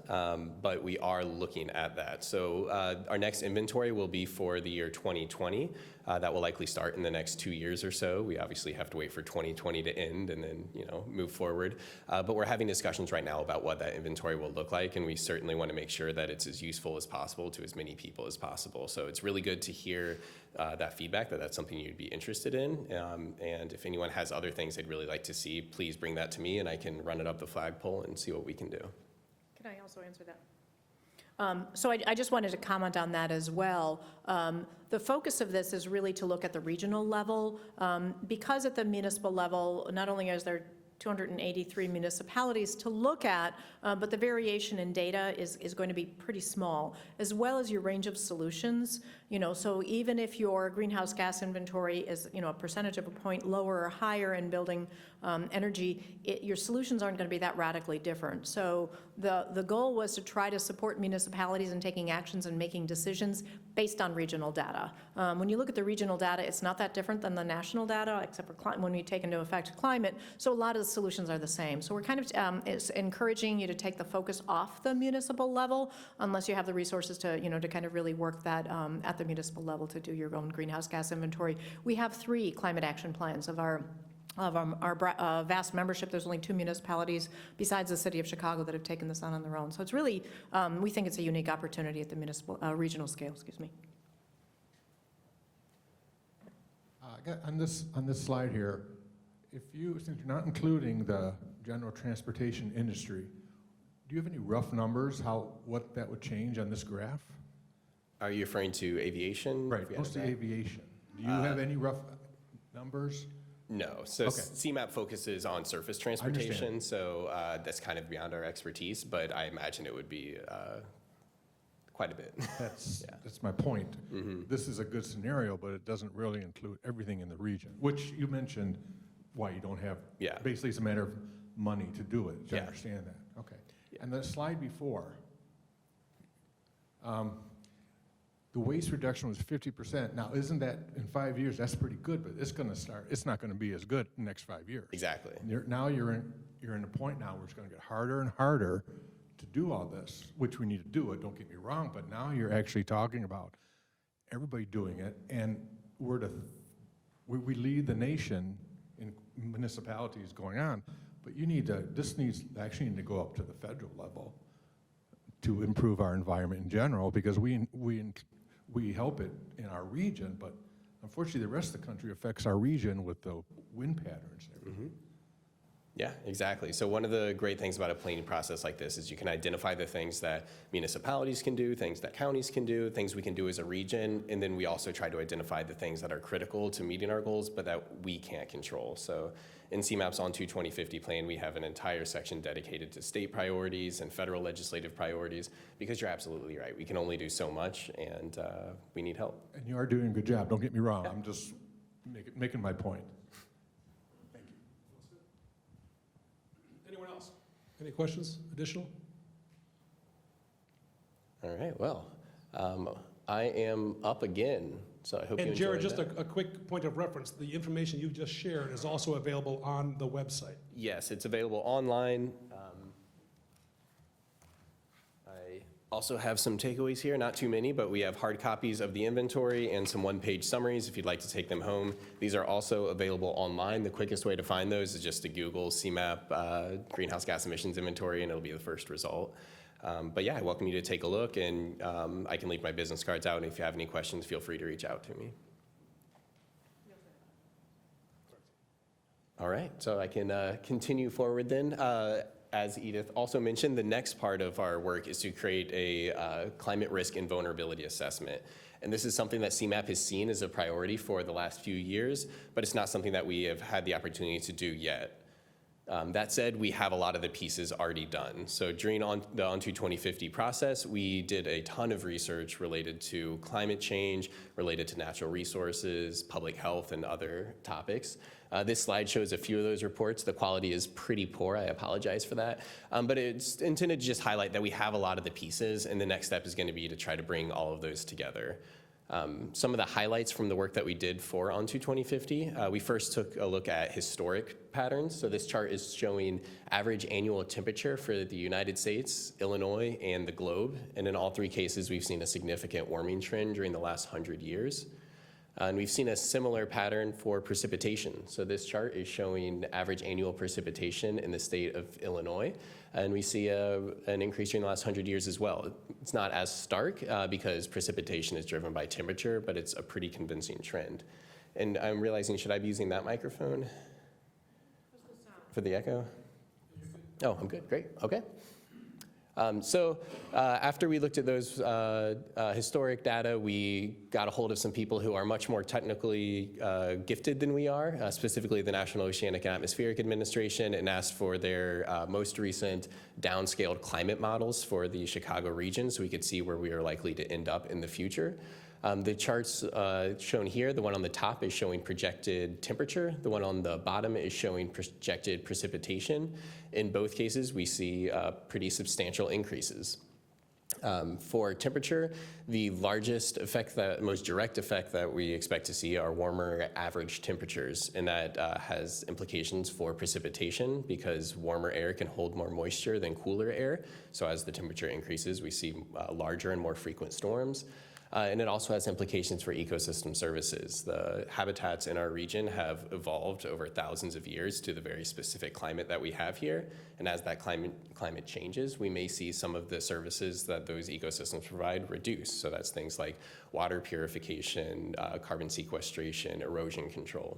but we are looking at that. So our next inventory will be for the year 2020. That will likely start in the next 2 years or so. We obviously have to wait for 2020 to end and then move forward. But we're having discussions right now about what that inventory will look like, and we certainly want to make sure that it's as useful as possible to as many people as possible. So it's really good to hear that feedback, that's something you'd be interested in. And if anyone has other things they'd really like to see, please bring that to me and I can run it up the flagpole and see what we can do. Can I also answer that? So I just wanted to comment on that as well. The focus of this is really to look at the regional level, because at the municipal level, not only is there 283 municipalities to look at, but the variation in data is going to be pretty small, as well as your range of solutions. So even if your greenhouse gas inventory is a percentage of a point lower or higher in building energy, your solutions aren't going to be that radically different. So the goal was to try to support municipalities in taking actions and making decisions based on regional data. When you look at the regional data, it's not that different than the national data, except for when we take into effect climate. So a lot of the solutions are the same. So we're kind of it's encouraging you to take the focus off the municipal level, unless you have the resources to to kind of really work that at the municipal level to do your own greenhouse gas inventory. We have 3 climate action plans of our vast membership. There's only 2 municipalities besides the city of Chicago that have taken this on their own. So it's really, we think it's a unique opportunity at the municipal, regional scale, excuse me. On this slide here, since you're not including the general transportation industry, do you have any rough numbers what that would change on this graph? Are you referring to aviation? Right, mostly aviation. Do you have any rough numbers? No. So Okay. CMAP focuses on surface transportation, so that's kind of beyond our expertise, but I imagine it would be quite a bit. That's my point. This is a good scenario, but it doesn't really include everything in the region, which you mentioned why you don't have. Yeah. Basically, it's a matter of money to do it. I Yeah. understand that. Okay. And the slide before, the waste reduction was 50%. Now, isn't that in 5 years? That's pretty good, but it's not going to be as good in the next 5 years. Exactly. Now you're in a point now where it's going to get harder and harder to do all this, which we need to do it, don't get me wrong, but now you're actually talking about everybody doing it, and we lead the nation in municipalities going on, but this needs to go up to the federal level to improve our environment in general, because we help it in our region, but unfortunately the rest of the country affects our region with the wind patterns and everything. Yeah, exactly. So one of the great things about a planning process like this is you can identify the things that municipalities can do, things that counties can do, things we can do as a region, and then we also try to identify the things that are critical to meeting our goals but that we can't control. So in CMAP's On to 2050 plan, we have an entire section dedicated to state priorities and federal legislative priorities, because you're absolutely right. We can only do so much, and we need help. And you are doing a good job, don't get me wrong. I'm just making my point. Anyone else? Any questions, additional? All right, well, I am up again, so I hope you And enjoyed Jared, just that. a quick point of reference, the information you just shared is also available on the website. Yes, it's available online. I also have some takeaways here, not too many, but we have hard copies of the inventory and some one-page summaries if you'd like to take them home. These are also available online. The quickest way to find those is just to Google CMAP greenhouse gas emissions inventory, and it'll be the first result. But yeah, I welcome you to take a look, and I can leave my business cards out, and if you have any questions, feel free to reach out to me. All right, so I can continue forward then. As Edith also mentioned, the next part of our work is to create a climate risk and vulnerability assessment. And this is something that CMAP has seen as a priority for the last few years, but it's not something that we have had the opportunity to do yet. That said, we have a lot of the pieces already done. So during the On to 2050 process, we did a ton of research related to climate change, related to natural resources, public health, and other topics. This slide shows a few of those reports. The quality is pretty poor. I apologize for that. But it's intended to just highlight that we have a lot of the pieces, and the next step is going to be to try to bring all of those together. Some of the highlights from the work that we did for On to 2050, we first took a look at historic patterns. So this chart is showing average annual temperature for the United States, Illinois, and the globe. And in all three cases, we've seen a significant warming trend during the last 100 years. And we've seen a similar pattern for precipitation. So this chart is showing average annual precipitation in the state of Illinois. And we see an increase during the last 100 years as well. It's not as stark because precipitation is driven by temperature, but it's a pretty convincing trend. And I'm realizing, should I be using that microphone for the echo? Oh, I'm good, great, okay. After we looked at those historic data, we got a hold of some people who are much more technically gifted than we are, specifically the National Oceanic and Atmospheric Administration, and asked for their most recent downscaled climate models for the Chicago region so we could see where we are likely to end up in the future. The charts shown here, the one on the top is showing projected temperature. The one on the bottom is showing projected precipitation. In both cases, we see pretty substantial increases. For temperature, the largest effect, most direct effect that we expect to see are warmer average temperatures, and that has implications for precipitation because warmer air can hold more moisture than cooler air. So as the temperature increases, we see larger and more frequent storms. And it also has implications for ecosystem services. The habitats in our region have evolved over thousands of years to the very specific climate that we have here. And as that climate changes, we may see some of the services that those ecosystems provide reduce. So that's things like water purification, carbon sequestration, erosion control.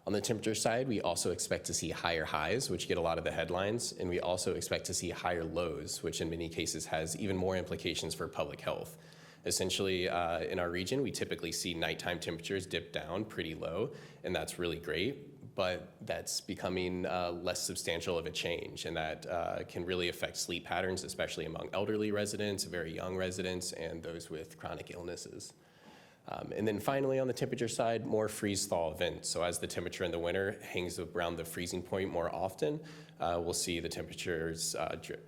On the temperature side, we also expect to see higher highs, which get a lot of the headlines, and we also expect to see higher lows, which in many cases has even more implications for public health. Essentially, in our region, we typically see nighttime temperatures dip down pretty low, and that's really great, but that's becoming less substantial of a change, and that can really affect sleep patterns, especially among elderly residents, very young residents, and those with chronic illnesses. And then finally, on the temperature side, more freeze-thaw events. So as the temperature in the winter hangs around the freezing point more often, we'll see the temperatures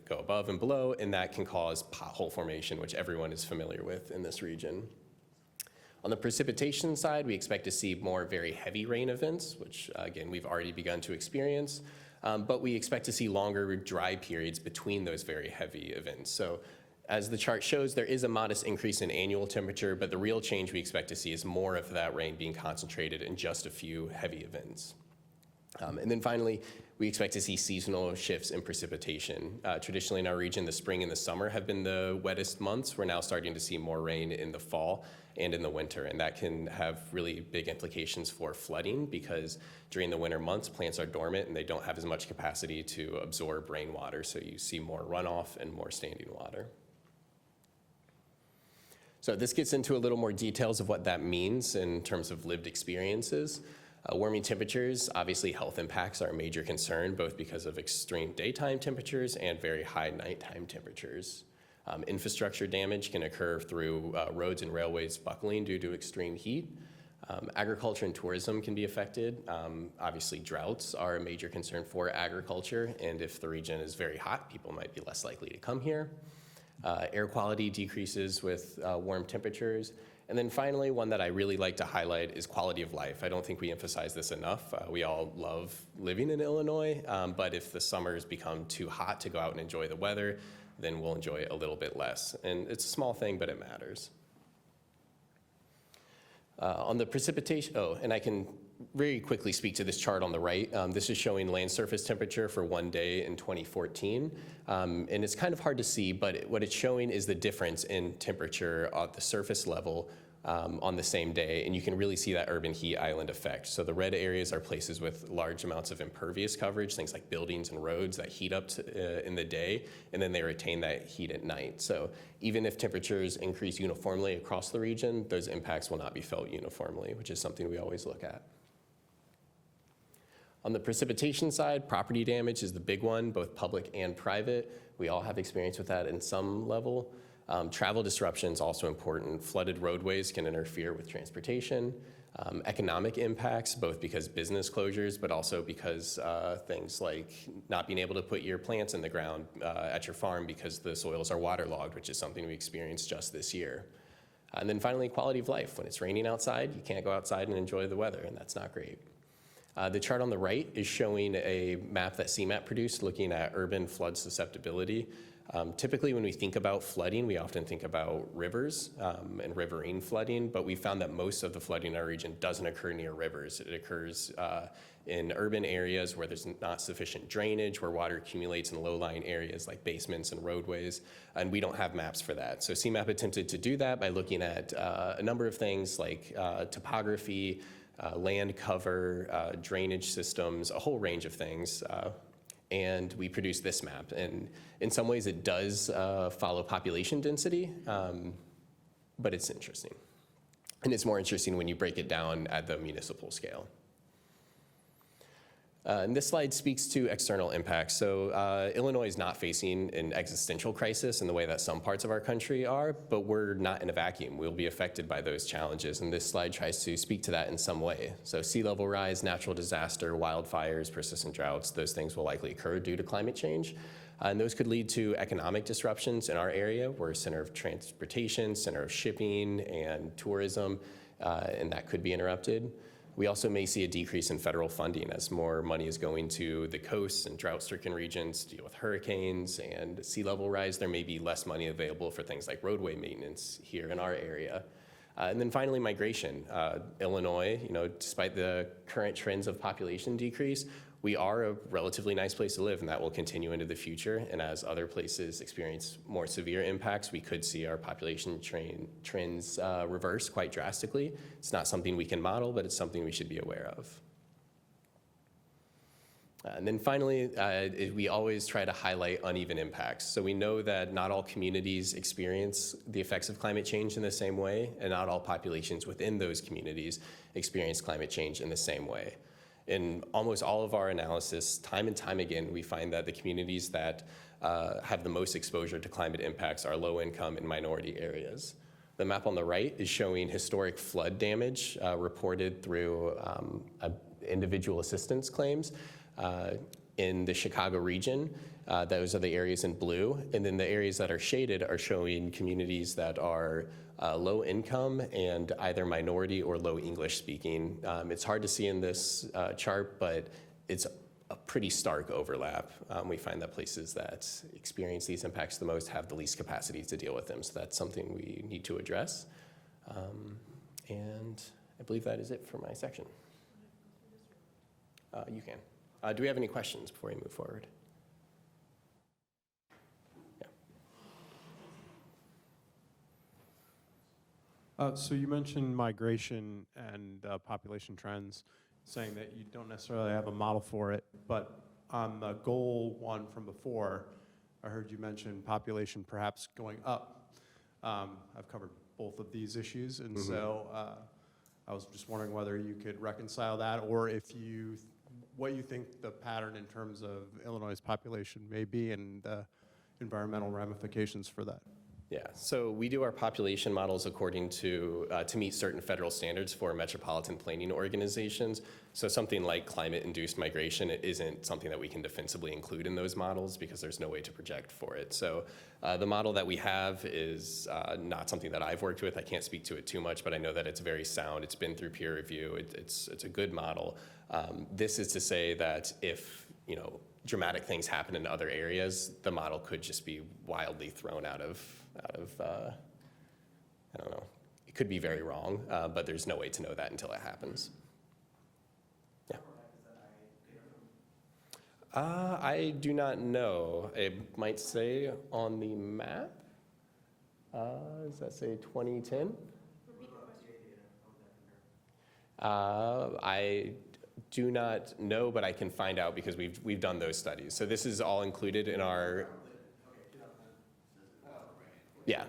go above and below, and that can cause pothole formation, which everyone is familiar with in this region. On the precipitation side, we expect to see more very heavy rain events, which again, we've already begun to experience, but we expect to see longer dry periods between those very heavy events. So as the chart shows, there is a modest increase in annual temperature, but the real change we expect to see is more of that rain being concentrated in just a few heavy events. And then finally, we expect to see seasonal shifts in precipitation. Traditionally in our region, the spring and the summer have been the wettest months. We're now starting to see more rain in the fall and in the winter, and that can have really big implications for flooding because during the winter months, plants are dormant and they don't have as much capacity to absorb rainwater, so you see more runoff and more standing water. So this gets into a little more details of what that means in terms of lived experiences. Warming temperatures, obviously health impacts are a major concern, both because of extreme daytime temperatures and very high nighttime temperatures. Infrastructure damage can occur through roads and railways buckling due to extreme heat. Agriculture and tourism can be affected. Obviously droughts are a major concern for agriculture, and if the region is very hot, people might be less likely to come here. Air quality decreases with warm temperatures. And then finally, one that I really like to highlight is quality of life. I don't think we emphasize this enough. We all love living in Illinois, but if the summers become too hot to go out and enjoy the weather, then we'll enjoy it a little bit less. And it's a small thing, but it matters. On the precipitation, and I can very quickly speak to this chart on the right. This is showing land surface temperature for one day in 2014. And it's kind of hard to see, but what it's showing is the difference in temperature at the surface level on the same day. And you can really see that urban heat island effect. So the red areas are places with large amounts of impervious coverage, things like buildings and roads that heat up in the day, and then they retain that heat at night. So even if temperatures increase uniformly across the region, those impacts will not be felt uniformly, which is something we always look at. On the precipitation side, property damage is the big one, both public and private. We all have experience with that in some level. Travel disruption is also important. Flooded roadways can interfere with transportation. Economic impacts, both because business closures, but also because things like not being able to put your plants in the ground at your farm because the soils are waterlogged, which is something we experienced just this year. And then finally, quality of life. When it's raining outside, you can't go outside and enjoy the weather, and that's not great. The chart on the right is showing a map that CMAP produced looking at urban flood susceptibility. Typically when we think about flooding, we often think about rivers and riverine flooding, but we found that most of the flooding in our region doesn't occur near rivers. It occurs in urban areas where there's not sufficient drainage, where water accumulates in low-lying areas like basements and roadways, and we don't have maps for that. So CMAP attempted to do that by looking at a number of things like topography, land cover, drainage systems, a whole range of things. And we produced this map. And in some ways it does follow population density, but it's interesting. And it's more interesting when you break it down at the municipal scale. And this slide speaks to external impacts. So Illinois is not facing an existential crisis in the way that some parts of our country are, but we're not in a vacuum. We'll be affected by those challenges, and this slide tries to speak to that in some way. So sea level rise, natural disaster, wildfires, persistent droughts, those things will likely occur due to climate change. And those could lead to economic disruptions in our area. We're a center of transportation, center of shipping and tourism, and that could be interrupted. We also may see a decrease in federal funding as more money is going to the coasts and drought-stricken regions to deal with hurricanes and sea level rise. There may be less money available for things like roadway maintenance here in our area. And then finally, migration. Illinois, despite the current trends of population decrease, we are a relatively nice place to live, and that will continue into the future. And as other places experience more severe impacts, we could see our population trends reverse quite drastically. It's not something we can model, but it's something we should be aware of. And then finally, we always try to highlight uneven impacts. So we know that not all communities experience the effects of climate change in the same way, and not all populations within those communities experience climate change in the same way. In almost all of our analysis, time and time again, we find that the communities that have the most exposure to climate impacts are low income and minority areas. The map on the right is showing historic flood damage reported through individual assistance claims in the Chicago region. Those are the areas in blue. And then the areas that are shaded are showing communities that are low income and either minority or low English speaking. It's hard to see in this chart, but it's a pretty stark overlap. We find that places that experience these impacts the most have the least capacity to deal with them. So that's something we need to address. And I believe that is it for my section. You can. Do we have any questions before we move forward? So you mentioned migration and population trends, saying that you don't necessarily have a model for it, but on the goal one from before, I heard you mention population perhaps going up. I've covered both of these issues, and so I was just wondering whether you could reconcile that, or if what you think the pattern in terms of Illinois' population may be and the environmental ramifications for that. Yeah, so we do our population models according to meet certain federal standards for metropolitan planning organizations. So something like climate-induced migration, it isn't something that we can defensively include in those models because there's no way to project for it. So the model that we have is not something that I've worked with. I can't speak to it too much, but I know that it's very sound. It's been through peer review. It's a good model. This is to say that if dramatic things happen in other areas, the model could just be wildly thrown out of I don't know, it could be very wrong, but there's no way to know that until it happens. Yeah. I do not know. It might say on the map, does that say 2010? I do not know, but I can find out because we've done those studies. So this is all included in our. Yeah.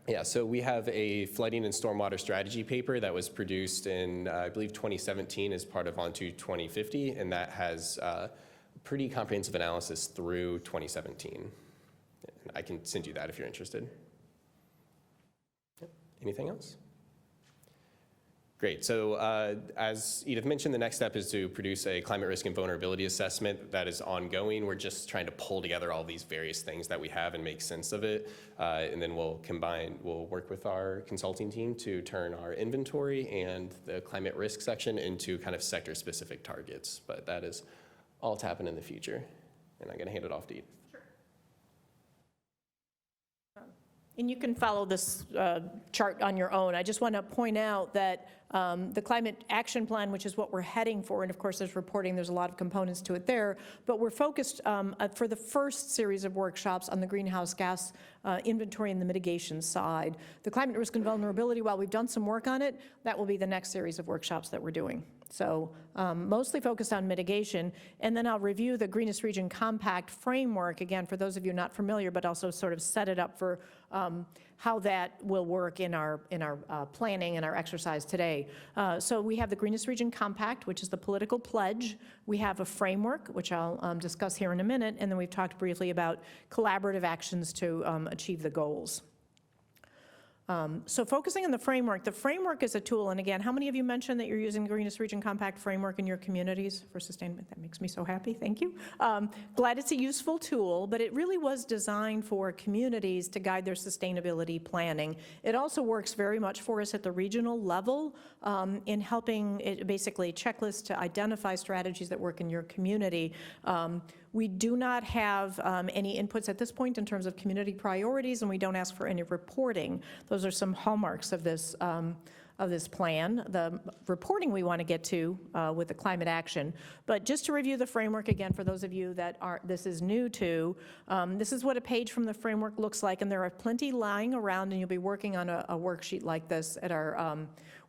Yeah, so we have a flooding and stormwater strategy paper that was produced in, I believe, 2017 as part of Onto 2050, and that has pretty comprehensive analysis through 2017. I can send you that if you're interested. Yep. Anything else? Great, so as Edith mentioned, the next step is to produce a climate risk and vulnerability assessment that is ongoing. We're just trying to pull together all these various things that we have and make sense of it. And then we'll work with our consulting team to turn our inventory and the climate risk section into kind of sector-specific targets. But that is all to happen in the future. And I'm gonna hand it off to Edith. And you can follow this chart on your own. I just want to point out that the Climate Action Plan, which is what we're heading for, and of course there's reporting, there's a lot of components to it there, but we're focused for the first series of workshops on the greenhouse gas inventory and the mitigation side. The climate risk and vulnerability, while we've done some work on it, that will be the next series of workshops that we're doing. So mostly focused on mitigation, and then I'll review the Greenest Region Compact framework, again, for those of you not familiar, but also sort of set it up for how that will work in our planning and our exercise today. So we have the Greenest Region Compact, which is the political pledge. We have a framework, which I'll discuss here in a minute, and then we've talked briefly about collaborative actions to achieve the goals. So focusing on the framework is a tool, and again, how many of you mentioned that you're using the Greenest Region Compact framework in your communities for sustainment? That makes me so happy, thank you. Glad it's a useful tool, but it really was designed for communities to guide their sustainability planning. It also works very much for us at the regional level in helping it basically checklists to identify strategies that work in your community. We do not have any inputs at this point in terms of community priorities, and we don't ask for any reporting. Those are some hallmarks of this plan. The reporting we want to get to with the climate action. But just to review the framework again, for those of you that this is new to, this is what a page from the framework looks like, and there are plenty lying around, and you'll be working on a worksheet like this at our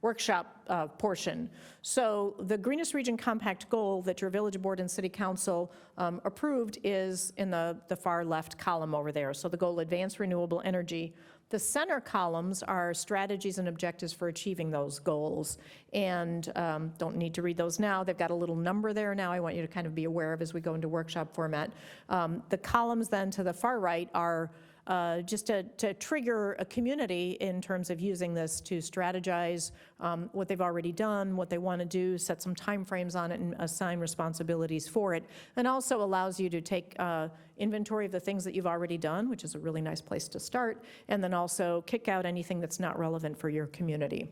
workshop portion. So the Greenest Region Compact goal that your village board and city council approved is in the far left column over there. So the goal, advance renewable energy. The center columns are strategies and objectives for achieving those goals. And don't need to read those now. They've got a little number there now I want you to kind of be aware of as we go into workshop format. The columns then to the far right are just to trigger a community in terms of using this to strategize what they've already done, what they want to do, set some timeframes on it, and assign responsibilities for it. And also allows you to take inventory of the things that you've already done, which is a really nice place to start, and then also kick out anything that's not relevant for your community.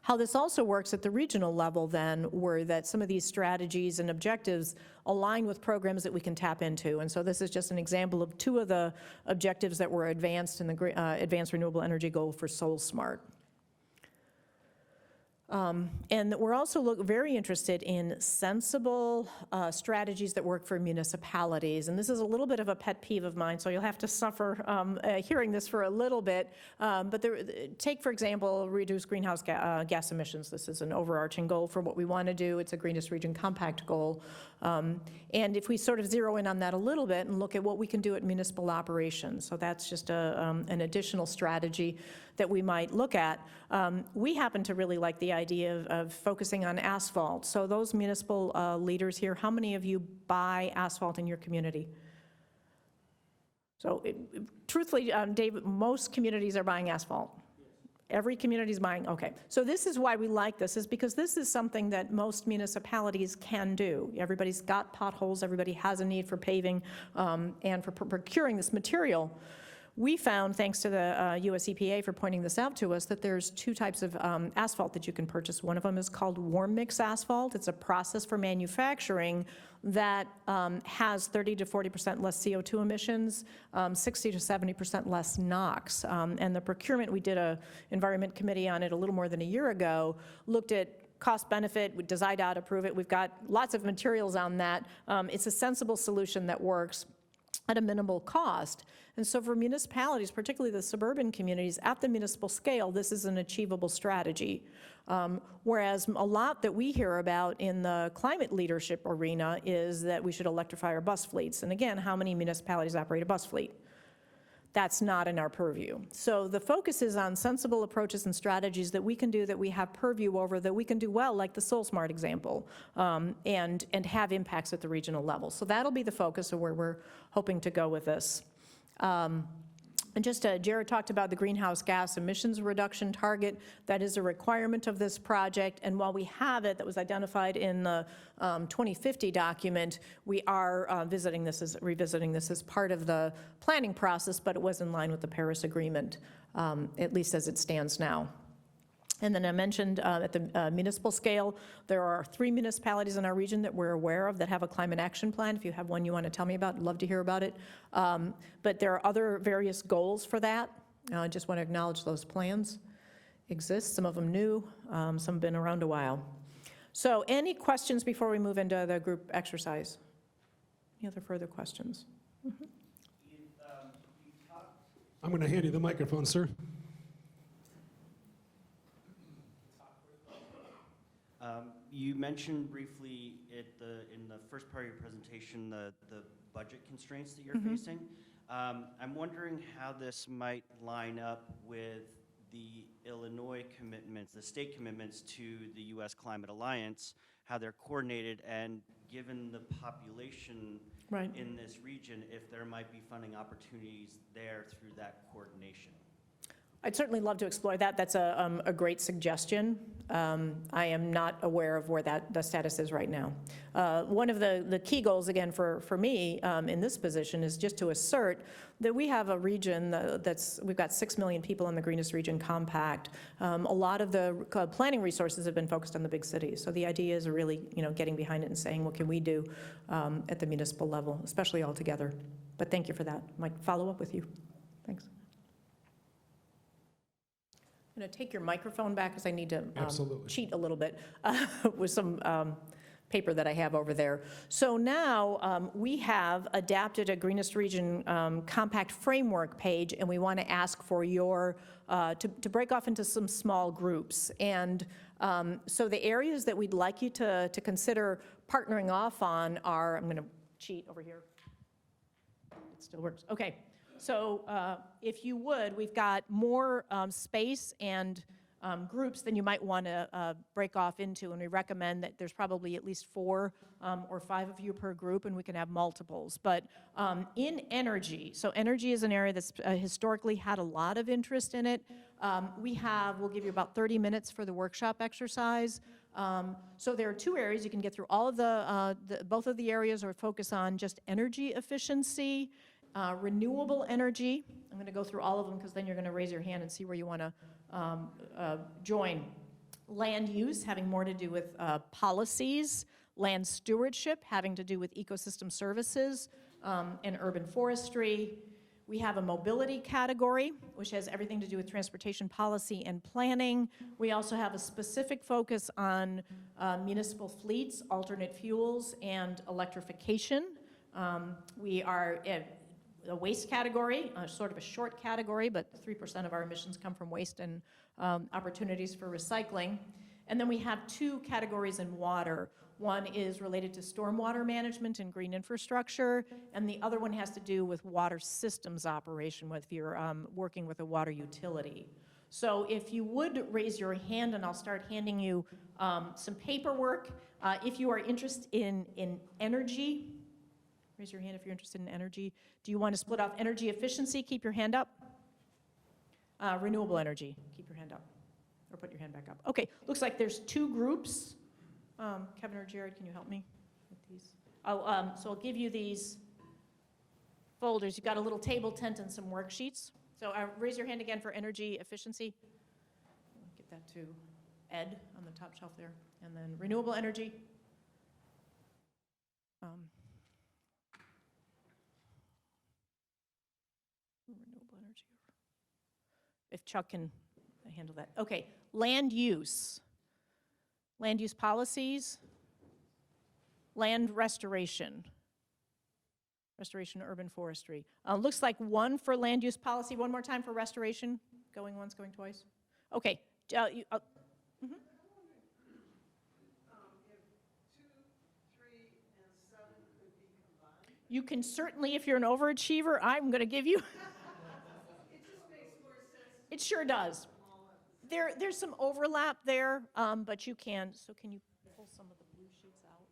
How this also works at the regional level then were that some of these strategies and objectives align with programs that we can tap into. And so this is just an example of two of the objectives that were advanced in the Advanced Renewable Energy Goal for Soul Smart. And we're also very interested in sensible strategies that work for municipalities. And this is a little bit of a pet peeve of mine, so you'll have to suffer hearing this for a little bit. But take, for example, reduce greenhouse gas emissions. This is an overarching goal for what we want to do. It's a Greenest Region Compact goal. And if we sort of zero in on that a little bit and look at what we can do at municipal operations, so that's just an additional strategy that we might look at. We happen to really like the idea of focusing on asphalt. So those municipal leaders here, how many of you buy asphalt in your community? So truthfully, David, most communities are buying asphalt. Every community is buying, okay. So this is why we like this, is because this is something that most municipalities can do. Everybody's got potholes, everybody has a need for paving and for procuring this material. We found, thanks to the US EPA for pointing this out to us, that there's two types of asphalt that you can purchase. One of them is called warm mix asphalt. It's a process for manufacturing that has 30 to 40% less CO2 emissions, 60 to 70% less NOx. And the procurement, we did an environment committee on it a little more than a year ago, looked at cost benefit, we decided how to prove it. We've got lots of materials on that. It's a sensible solution that works at a minimal cost. And so for municipalities, particularly the suburban communities, at the municipal scale, this is an achievable strategy. Whereas a lot that we hear about in the climate leadership arena is that we should electrify our bus fleets. And again, how many municipalities operate a bus fleet? That's not in our purview. So the focus is on sensible approaches and strategies that we can do, that we have purview over, that we can do well, like the Soul Smart example, and have impacts at the regional level. So that'll be the focus of where we're hoping to go with this. And just Jared talked about the greenhouse gas emissions reduction target. That is a requirement of this project. And while we have it, that was identified in the 2050 document, we are revisiting this as part of the planning process, but it was in line with the Paris Agreement, at least as it stands now. And then I mentioned at the municipal scale, there are 3 municipalities in our region that we're aware of that have a climate action plan. If you have one you want to tell me about, I'd love to hear about it. But there are other various goals for that. I just want to acknowledge those plans exist, some of them new, some have been around a while. So any questions before we move into the group exercise? Any other further questions? Mm-hmm. I'm going to hand you the microphone, sir. You mentioned briefly in the first part of your presentation the budget constraints that you're facing. I'm wondering how this might line up with the Illinois commitments, the state commitments to the U.S. Climate Alliance, how they're coordinated, and given the population in this region, if there might be funding opportunities there through that coordination. I'd certainly love to explore that. That's a great suggestion. I am not aware of where the status is right now. One of the key goals, again, for me in this position is just to assert that we have a region we've got 6 million people in the Greenest Region Compact. A lot of the planning resources have been focused on the big cities. So the idea is really, getting behind it and saying, what can we do at the municipal level, especially all together. But thank you for that. I might follow up with you. Thanks. I'm going to take your microphone back because I need to cheat a little bit with some paper that I have over there. So now we have adapted a Greenest Region Compact Framework page, and we want to ask for your, to break off into some small groups. And so the areas that we'd like you to consider partnering off on are, I'm going to cheat over here. It still works. Okay. So if you would, we've got more space and groups, then you might want to break off into, and we recommend that there's probably at least 4 or 5 of you per group, and we can have multiples. But in energy, so energy is an area that's historically had a lot of interest in it. We'll give you about 30 minutes for the workshop exercise. So there are 2 areas. You can get through all of both of the areas, or focus on just energy efficiency, renewable energy. I'm going to go through all of them because then you're going to raise your hand and see where you want to join. Land use, having more to do with policies. Land stewardship, having to do with ecosystem services and urban forestry. We have a mobility category, which has everything to do with transportation policy and planning. We also have a specific focus on municipal fleets, alternate fuels, and electrification. We are a waste category, sort of a short category, but 3% of our emissions come from waste and opportunities for recycling. And then we have 2 categories in water. One is related to stormwater management and green infrastructure, and the other one has to do with water systems operation, if you're working with a water utility. So if you would raise your hand, and I'll start handing you some paperwork. If you are interested in energy, raise your hand if you're interested in energy. Do you want to split off energy efficiency? Keep your hand up. Renewable energy, keep your hand up, or put your hand back up. Okay, looks like there's 2 groups. Kevin or Jared, can you help me with these? So I'll give you these folders. You've got a little table tent and some worksheets. So raise your hand again for energy efficiency. Get that to Ed on the top shelf there. And then renewable energy. Renewable energy. If Chuck can handle that. Okay, land use. Land use policies, land restoration, restoration urban forestry. Looks like 1 for land use policy. One more time for restoration. Going once, going twice. Okay. You can certainly, if you're an overachiever, I'm going to give you. It just makes more sense. It sure does. There's some overlap there, but you can. So can you pull some of the blue sheets out?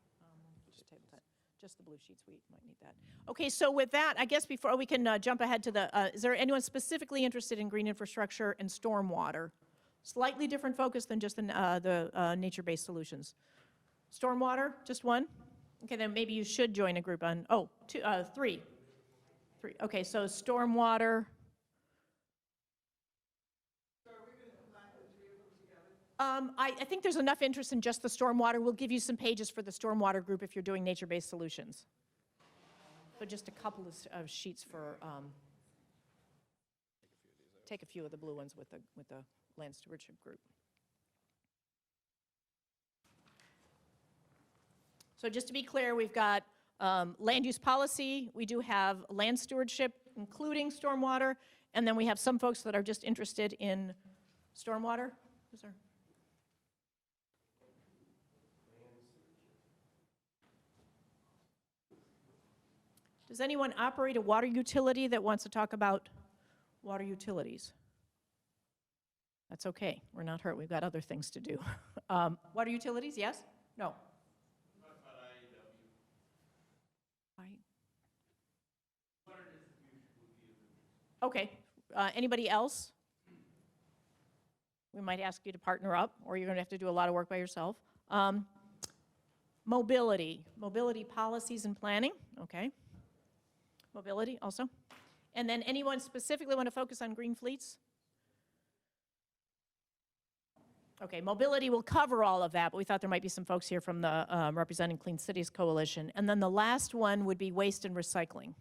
Just the blue sheets, we might need that. Okay, so with that, I guess before we can jump ahead to the, is there anyone specifically interested in green infrastructure and stormwater? Slightly different focus than just the nature-based solutions. Stormwater, just 1? Okay, then maybe you should join a group on, 3. 3, okay, so stormwater. I think there's enough interest in just the stormwater. We'll give you some pages for the stormwater group if you're doing nature-based solutions. So just a couple of sheets for, take a few of the blue ones with the land stewardship group. So just to be clear, we've got land use policy. We do have land stewardship, including stormwater, and then we have some folks that are just interested in stormwater. Who's there? Does anyone operate a water utility that wants to talk about water utilities? That's okay. We're not hurt. We've got other things to do. Water utilities, yes? No? Okay. Anybody else? We might ask you to partner up, or you're going to have to do a lot of work by yourself. Mobility policies and planning. Okay. Mobility also. And then anyone specifically want to focus on green fleets? Okay, mobility will cover all of that, but we thought there might be some folks here from the representing Clean Cities Coalition. And then the last one would be waste and recycling.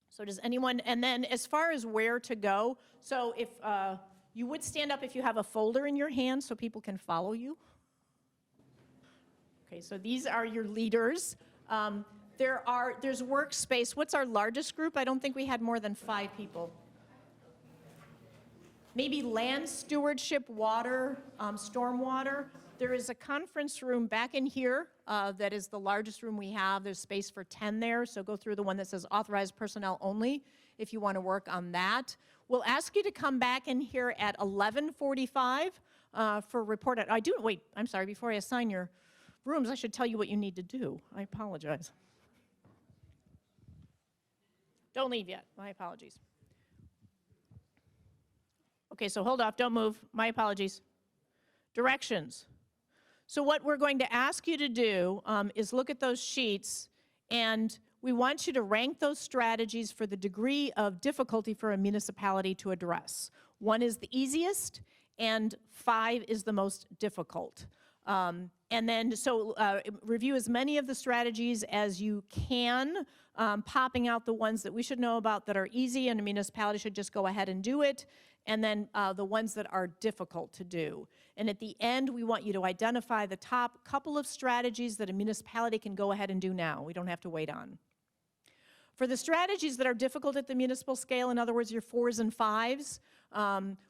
So does anyone, and then as far as where to go, so if you would stand up if you have a folder in your hand so people can follow you. Okay, so these are your leaders. There's workspace. What's our largest group? I don't think we had more than 5 people. Maybe land stewardship, water, stormwater. There is a conference room back in here that is the largest room we have. There's space for 10 there, so go through the one that says authorized personnel only if you want to work on that. We'll ask you to come back in here at 11:45 for report. Wait, I'm sorry, before I assign your rooms, I should tell you what you need to do. I apologize. Don't leave yet. My apologies. Okay, so hold off. Don't move. My apologies. Directions. So what we're going to ask you to do is look at those sheets, and we want you to rank those strategies for the degree of difficulty for a municipality to address. 1 is the easiest, and 5 is the most difficult. And then, review as many of the strategies as you can, popping out the ones that we should know about that are easy and a municipality should just go ahead and do it, and then the ones that are difficult to do. And at the end, we want you to identify the top couple of strategies that a municipality can go ahead and do now. We don't have to wait on. For the strategies that are difficult at the municipal scale, in other words, your 4s and 5s,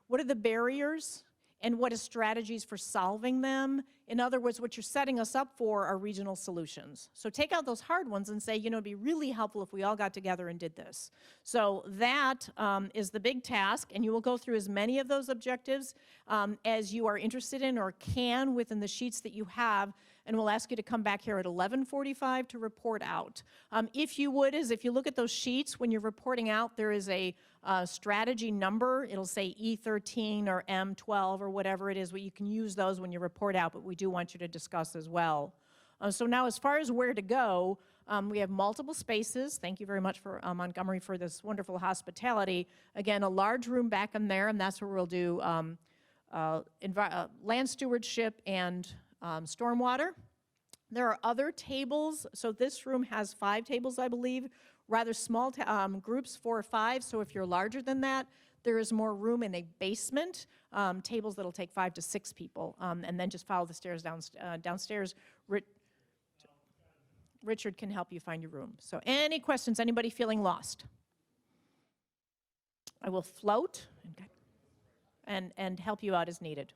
what are the barriers? And what are strategies for solving them? In other words, what you're setting us up for are regional solutions. So take out those hard ones and say, you know, it'd be really helpful if we all got together and did this. So that is the big task, and you will go through as many of those objectives as you are interested in or can within the sheets that you have, and we'll ask you to come back here at 11:45 to report out. If you would, if you look at those sheets, when you're reporting out, there is a strategy number. It'll say E13 or M12 or whatever it is, but you can use those when you report out, but we do want you to discuss as well. So now as far as where to go, we have multiple spaces. Thank you very much for Montgomery for this wonderful hospitality. Again, a large room back in there, and that's where we'll do land stewardship and stormwater. There are other tables. So this room has 5 tables, I believe, rather small groups, 4 or 5. So if you're larger than that, there is more room in a basement, tables that'll take 5 to 6 people, and then just follow the stairs downstairs. Richard can help you find your room. So any questions? Anybody feeling lost? I will float and help you out as needed.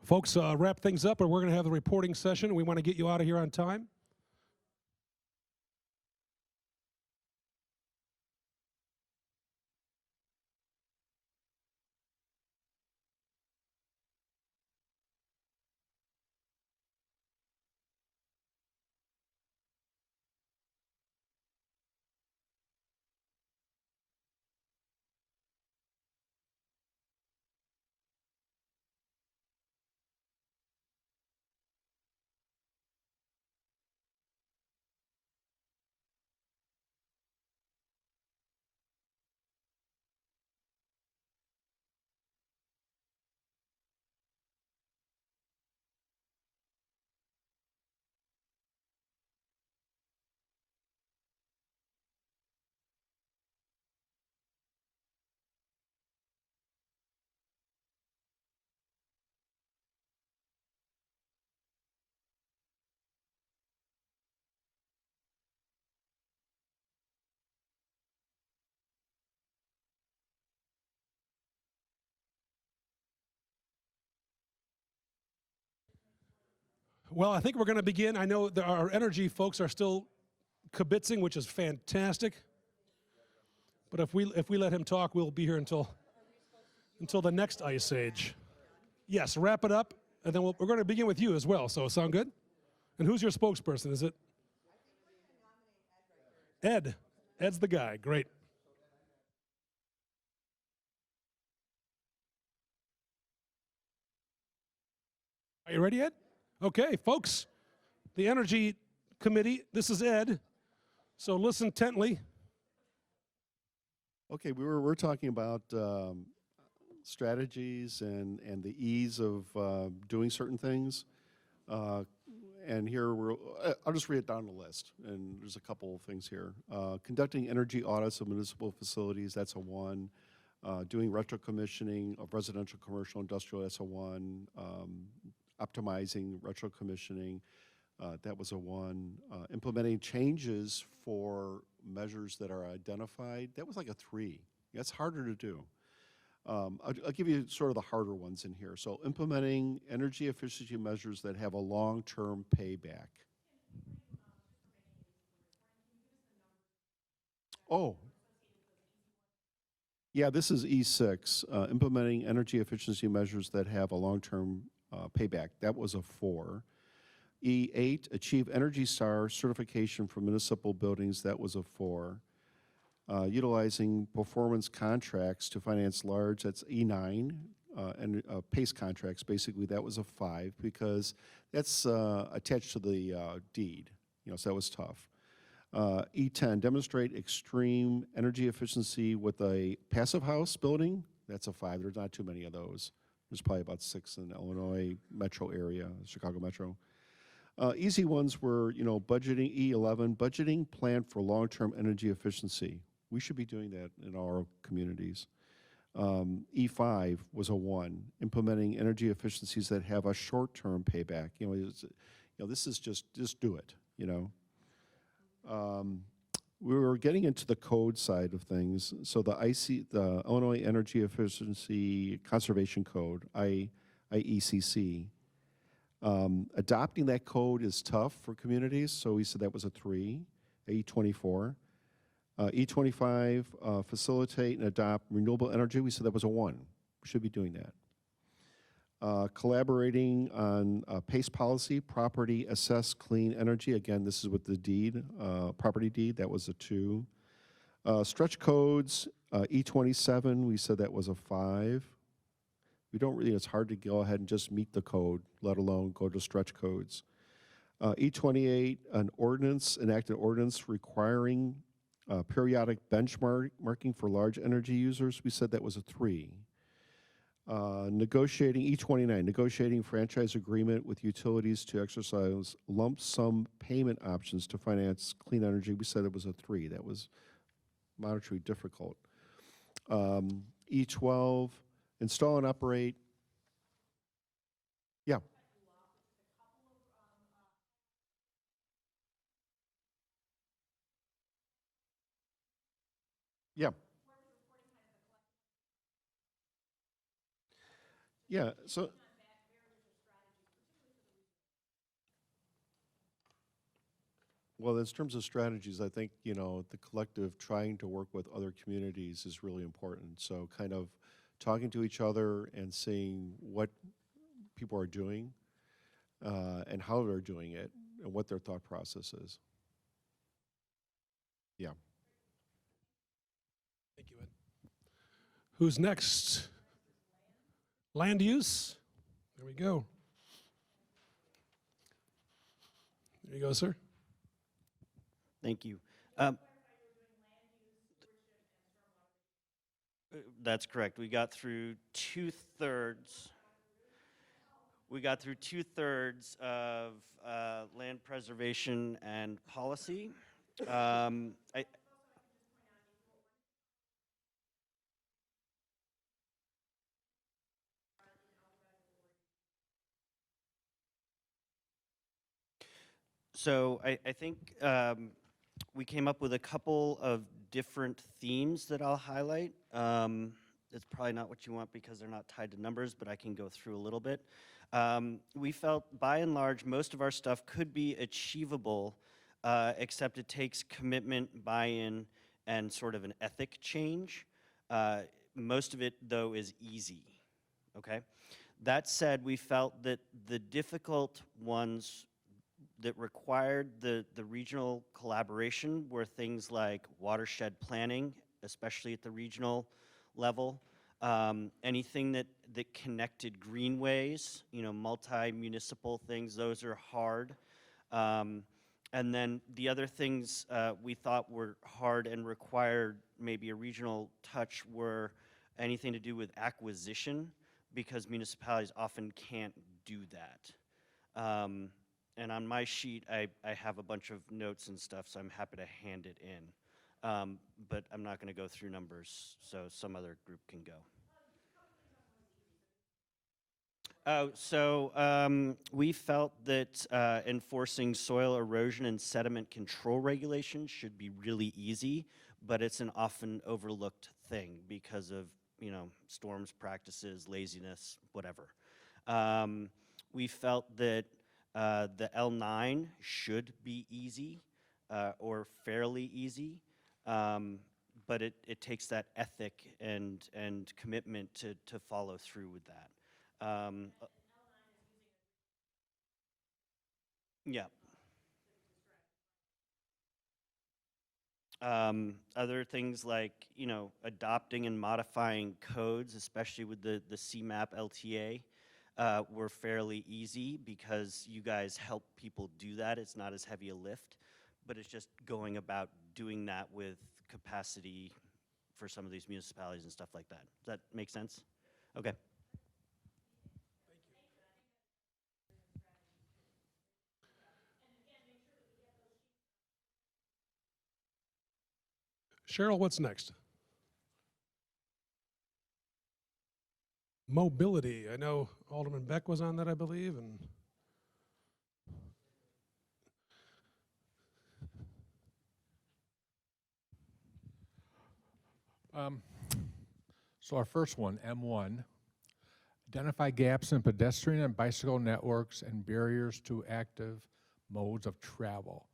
Folks, wrap things up, or we're going to have the reporting session. We want to get you out of here on time. Well, I think we're going to begin. I know that our energy folks are still kibitzing, which is fantastic. But if we let him talk, we'll be here until the next ice age. Yes, wrap it up, and then we're going to begin with you as well. So sound good? And who's your spokesperson? Is it Ed? Ed's the guy. Great. Are you ready, Ed? Okay, folks, the Energy Committee, this is Ed, so listen intently. Okay, we're talking about strategies and the ease of doing certain things. And here I'll just read it down the list, and there's a couple of things here. Conducting energy audits of municipal facilities, that's a 1. Doing retro-commissioning of residential, commercial, industrial, that's a 1. Optimizing retro-commissioning, that was a 1. Implementing changes for measures that are identified, that was like a 3. That's harder to do. I'll give you sort of the harder ones in here. So implementing energy efficiency measures that have a long-term payback. Oh. Yeah, this is E6, implementing energy efficiency measures that have a long-term payback. That was a 4. E8, achieve Energy Star certification for municipal buildings. That was a 4. Utilizing performance contracts to finance large, that's E9, and PACE contracts, basically, that was a 5 because that's attached to the deed, so that was tough. E10, demonstrate extreme energy efficiency with a passive house building, that's a 5. There's not too many of those. There's probably about 6 in the Illinois metro area, Chicago metro. Easy ones were, budgeting, E11, budgeting plan for long-term energy efficiency. We should be doing that in our communities. E5 was a 1, implementing energy efficiencies that have a short-term payback. This is just do it, We were getting into the code side of things. So the Illinois Energy Efficiency Conservation Code, IECC, adopting that code is tough for communities, so we said that was a 3, E24. E25, facilitate and adopt renewable energy, we said that was a 1. We should be doing that. Collaborating on PACE policy, property assess clean energy. Again, this is with the deed, property deed, that was a 2. Stretch codes, E27, we said that was a 5. We don't really, it's hard to go ahead and just meet the code, let alone go to stretch codes. E28, enacted ordinance requiring periodic benchmarking for large energy users. We said that was a 3. Negotiating, E29, negotiating franchise agreement with utilities to exercise lump sum payment options to finance clean energy. We said it was a 3. That was moderately difficult. E12, install and operate. Yeah. Yeah. Yeah, so Well, in terms of strategies, I think, the collective trying to work with other communities is really important. So kind of talking to each other and seeing what people are doing and how they're doing it and what their thought process is. Yeah. Thank you, Ed. Who's next? Land use. There we go. There you go, sir. Thank you. That's correct. We got through two-thirds. We got through two-thirds of land preservation and policy. So I think we came up with a couple of different themes that I'll highlight. It's probably not what you want because they're not tied to numbers, but I can go through a little bit. We felt, by and large, most of our stuff could be achievable, except it takes commitment, buy-in, and sort of an ethic change. Most of it, though, is easy, okay? That said, we felt that the difficult ones that required the regional collaboration were things like watershed planning, especially at the regional level, anything that connected greenways, multi-municipal things, those are hard. And then the other things we thought were hard and required maybe a regional touch were anything to do with acquisition, because municipalities often can't do that. And on my sheet, I have a bunch of notes and stuff, so I'm happy to hand it in. But I'm not going to go through numbers, so some other group can go. We felt that enforcing soil erosion and sediment control regulations should be really easy, but it's an often overlooked thing because of, storms, practices, laziness, whatever. We felt that the L9 should be easy or fairly easy, but it takes that ethic and commitment to follow through with that. Yeah. Other things like, adopting and modifying codes, especially with the CMAP LTA, were fairly easy because you guys help people do that. It's not as heavy a lift, but it's just going about doing that with capacity for some of these municipalities and stuff like that. Does that make sense? Okay. Cheryl, what's next? Mobility. I know Alderman Beck was on that, I believe, and So our first one, M1, identify gaps in pedestrian and bicycle networks and barriers to active modes of travel.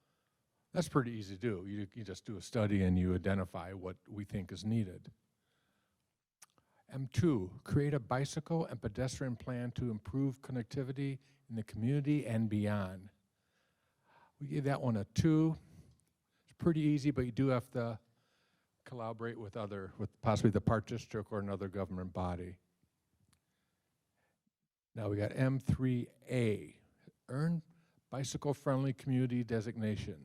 That's pretty easy to do. You just do a study and you identify what we think is needed. M2, create a bicycle and pedestrian plan to improve connectivity in the community and beyond. We gave that one a 2. It's pretty easy, but you do have to collaborate with possibly the Park District or another government body. Now we got M3A, earn bicycle-friendly community designation.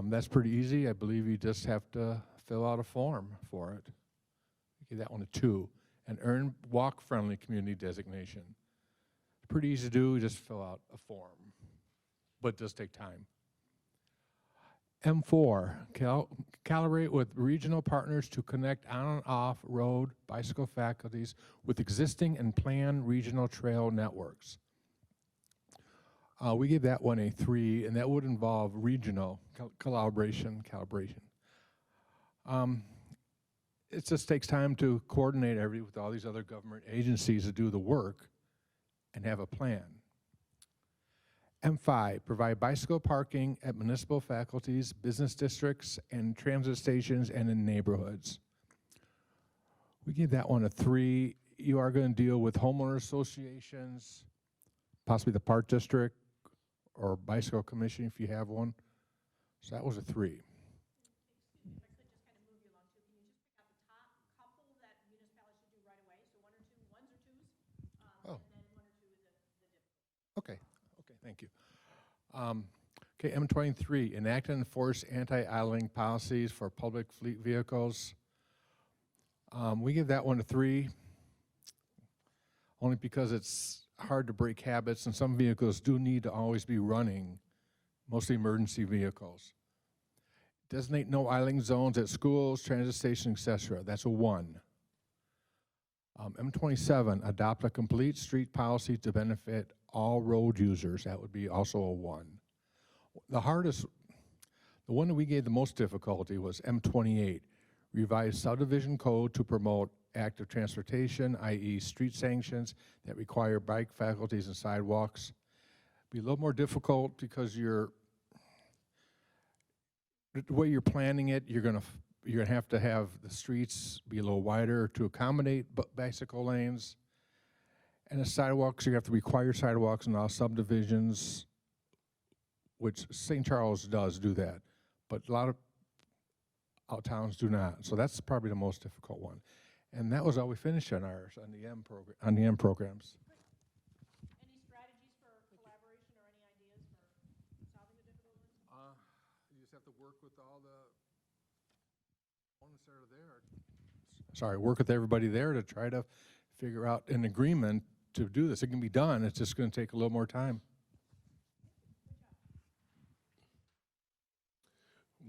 That's pretty easy. I believe you just have to fill out a form for it. Give that one a 2. And earn walk-friendly community designation. It's pretty easy to do. You just fill out a form, but it does take time. M4, collaborate with regional partners to connect on and off-road bicycle faculties with existing and planned regional trail networks. We give that one a 3, and that would involve regional calibration. It just takes time to coordinate with all these other government agencies to do the work and have a plan. M5, provide bicycle parking at municipal faculties, business districts, and transit stations and in neighborhoods. We give that one a 3. You are going to deal with homeowner associations, possibly the park district or bicycle commission if you have one. So that was a 3. Okay, thank you. Okay, M23, enact and enforce anti-idling policies for public fleet vehicles. We give that one a 3, only because it's hard to break habits, and some vehicles do need to always be running, mostly emergency vehicles. Designate no idling zones at schools, transit stations, etc. That's a 1. M27, adopt a complete street policy to benefit all road users. That would be also a 1. The one that we gave the most difficulty was M28, revise subdivision code to promote active transportation, i.e. street sanctions that require bike faculties and sidewalks. Be a little more difficult because the way you're planning it, you're gonna have to have the streets be a little wider to accommodate bicycle lanes. And the sidewalks, you have to require sidewalks in all subdivisions, which St. Charles does do that, but a lot of towns do not. So that's probably the most difficult one. And that was all we finished on ours, on the M programs. Any strategies for collaboration or any ideas for solving the difficult ones? You just have to work with all the opponents that are there. Sorry, work with everybody there to try to figure out an agreement to do this. It can be done, it's just going to take a little more time.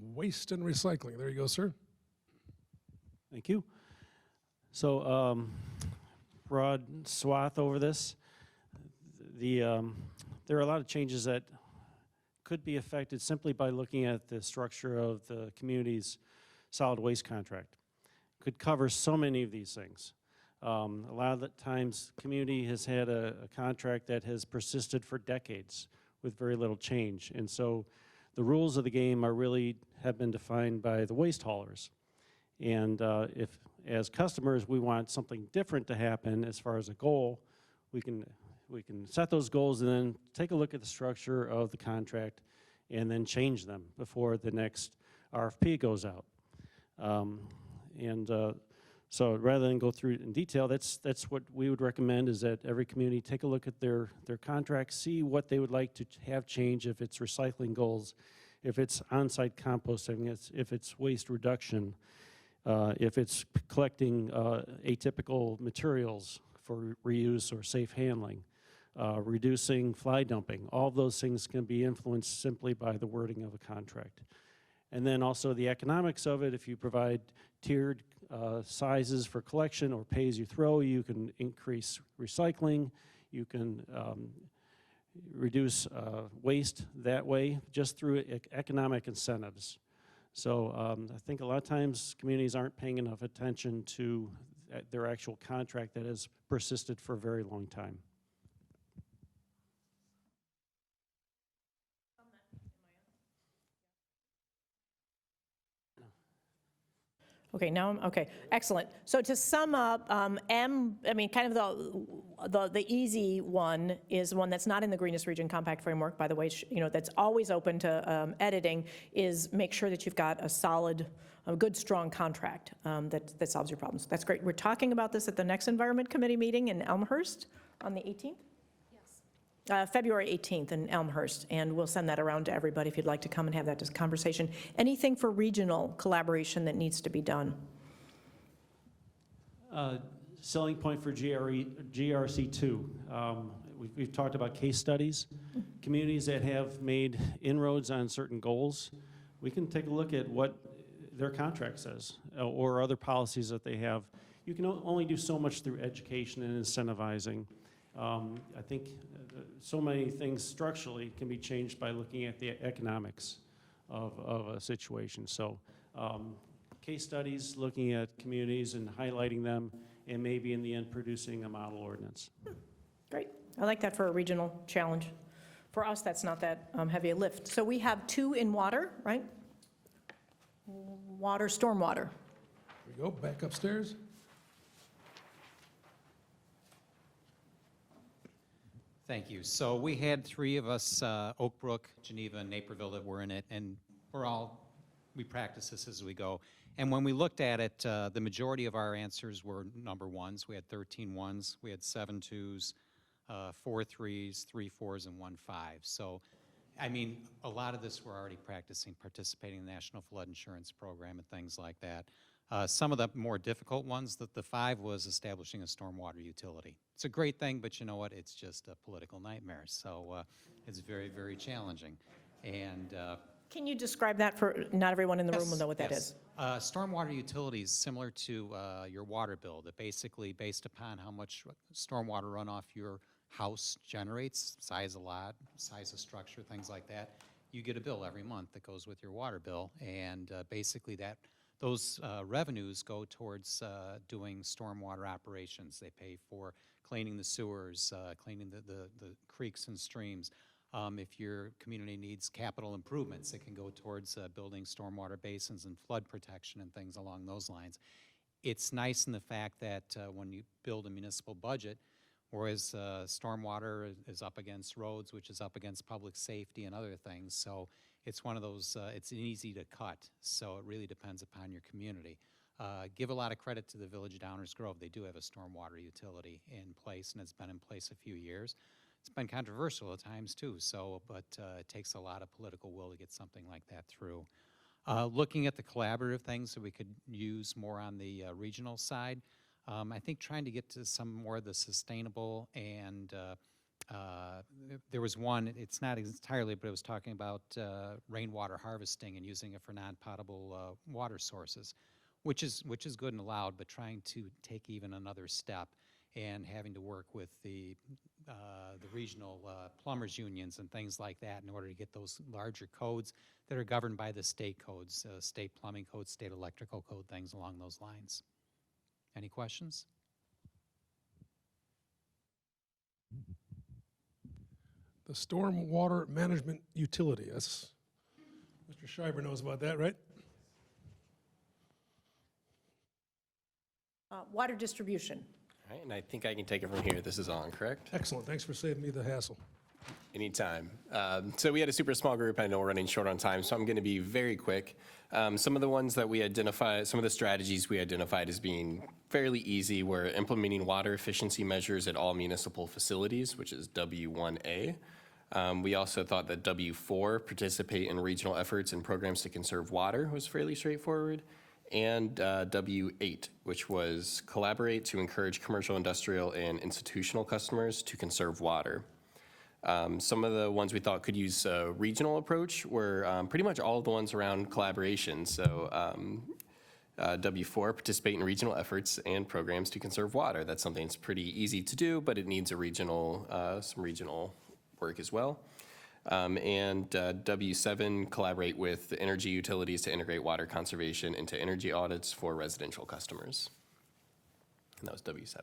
Waste and recycling. There you go, sir. Thank you. So broad swath over this. There are a lot of changes that could be affected simply by looking at the structure of the community's solid waste contract. Could cover so many of these things. A lot of the times, community has had a contract that has persisted for decades with very little change. And so the rules of the game have been defined by the waste haulers. And if, as customers, we want something different to happen as far as a goal, we can set those goals and then take a look at the structure of the contract and then change them before the next RFP goes out. So rather than go through it in detail, that's what we would recommend, is that every community take a look at their contracts, see what they would like to have change, if it's recycling goals, if it's on-site composting, if it's waste reduction, if it's collecting atypical materials for reuse or safe handling, reducing fly dumping. All of those things can be influenced simply by the wording of a contract. And then also the economics of it. If you provide tiered sizes for collection or pay as you throw, you can increase recycling, you can reduce waste that way just through economic incentives. So I think a lot of times communities aren't paying enough attention to their actual contract that has persisted for a very long time. Okay, okay, excellent. So to sum up, kind of the easy one is one that's not in the Greenest Region Compact Framework, by the way, that's always open to editing, is make sure that you've got a solid, a good, strong contract that solves your problems. That's great. We're talking about this at the next Environment Committee meeting in Elmhurst on the 18th? February 18th in Elmhurst, and we'll send that around to everybody if you'd like to come and have that conversation. Anything for regional collaboration that needs to be done? Selling point for GRC2. We've talked about case studies. Communities that have made inroads on certain goals, we can take a look at what their contract says or other policies that they have. You can only do so much through education and incentivizing. I think so many things structurally can be changed by looking at the economics of a situation. So case studies, looking at communities and highlighting them, and maybe in the end producing a model ordinance. Great. I like that for a regional challenge. For us, that's not that heavy a lift. So we have 2 in water, right? Water, stormwater. Here we go, back upstairs. Thank you. So we had 3 of us, Oak Brook, Geneva, and Naperville, that were in it, and we practice this as we go. And when we looked at it, the majority of our answers were number ones. We had 13 ones, we had 7 twos, 4 threes, 3 4s, and 1 5. So, I mean, a lot of this we're already practicing, participating in the National Flood Insurance Program and things like that. Some of the more difficult ones, the 5 was establishing a stormwater utility. It's a great thing, but you know what? It's just a political nightmare. So it's very, very challenging. And Can you describe that for, not everyone in the room will know what that is. Stormwater utilities, similar to your water bill, that basically based upon how much stormwater runoff your house generates, size of lot, size of structure, things like that, you get a bill every month that goes with your water bill. And basically those revenues go towards doing stormwater operations. They pay for cleaning the sewers, cleaning the creeks and streams. If your community needs capital improvements, it can go towards building stormwater basins and flood protection and things along those lines. It's nice in the fact that when you build a municipal budget, whereas stormwater is up against roads, which is up against public safety and other things, so it's one of those, it's easy to cut, so it really depends upon your community. Give a lot of credit to the Village of Downers Grove. They do have a stormwater utility in place, and it's been in place a few years. It's been controversial at times too, but it takes a lot of political will to get something like that through. Looking at the collaborative things that we could use more on the regional side, I think trying to get to some more of the sustainable, and there was one, it's not entirely, but it was talking about rainwater harvesting and using it for non-potable water sources, which is good and allowed, but trying to take even another step and having to work with the regional plumbers unions and things like that in order to get those larger codes that are governed by the state codes, state plumbing code, state electrical code, things along those lines. Any questions? The stormwater management utility. That's, Mr. Shiver knows about that, right? Water distribution. All right, and I think I can take it from here. This is on, correct? Excellent. Thanks for saving me the hassle. Anytime. So we had a super small group. I know we're running short on time, so I'm going to be very quick. Some of the ones that we identified, some of the strategies we identified as being fairly easy were implementing water efficiency measures at all municipal facilities, which is W1A. We also thought that W4, participate in regional efforts and programs to conserve water, was fairly straightforward. And W8, which was collaborate to encourage commercial, industrial, and institutional customers to conserve water. Some of the ones we thought could use a regional approach were pretty much all of the ones around collaboration. So W4, participate in regional efforts and programs to conserve water. That's something that's pretty easy to do, but it needs a regional, some regional work as well. And W7, collaborate with the energy utilities to integrate water conservation into energy audits for residential customers. And that was W7.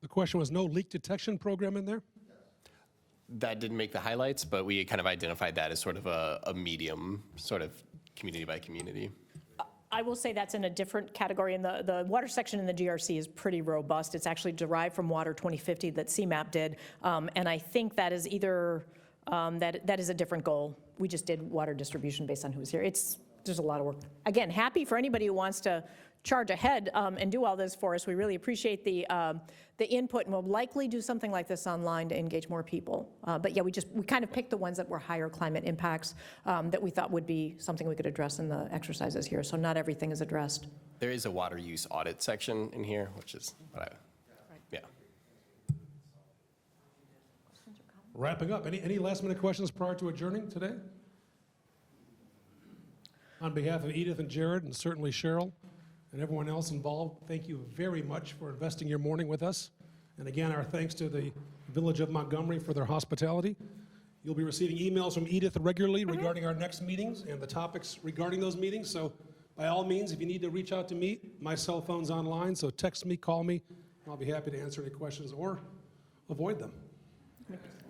The question was no leak detection program in there? That didn't make the highlights, but we kind of identified that as sort of a medium, sort of community by community. I will say that's in a different category, and the water section in the GRC is pretty robust. It's actually derived from Water 2050 that CMAP did, and I think that is either, that is a different goal. We just did water distribution based on who was here. There's a lot of work. Again, happy for anybody who wants to charge ahead and do all this for us. We really appreciate the input, and we'll likely do something like this online to engage more people. But yeah, we kind of picked the ones that were higher climate impacts that we thought would be something we could address in the exercises here. So not everything is addressed. There is a water use audit section in here, which is what yeah. Wrapping up, any last minute questions prior to adjourning today? On behalf of Edith and Jared, and certainly Cheryl, and everyone else involved, thank you very much for investing your morning with us. And again, our thanks to the Village of Montgomery for their hospitality. You'll be receiving emails from Edith regularly regarding our next meetings and the topics regarding those meetings, so By all means, if you need to reach out to me, my cell phone's online, so text me, call me, and I'll be happy to answer any questions or avoid them.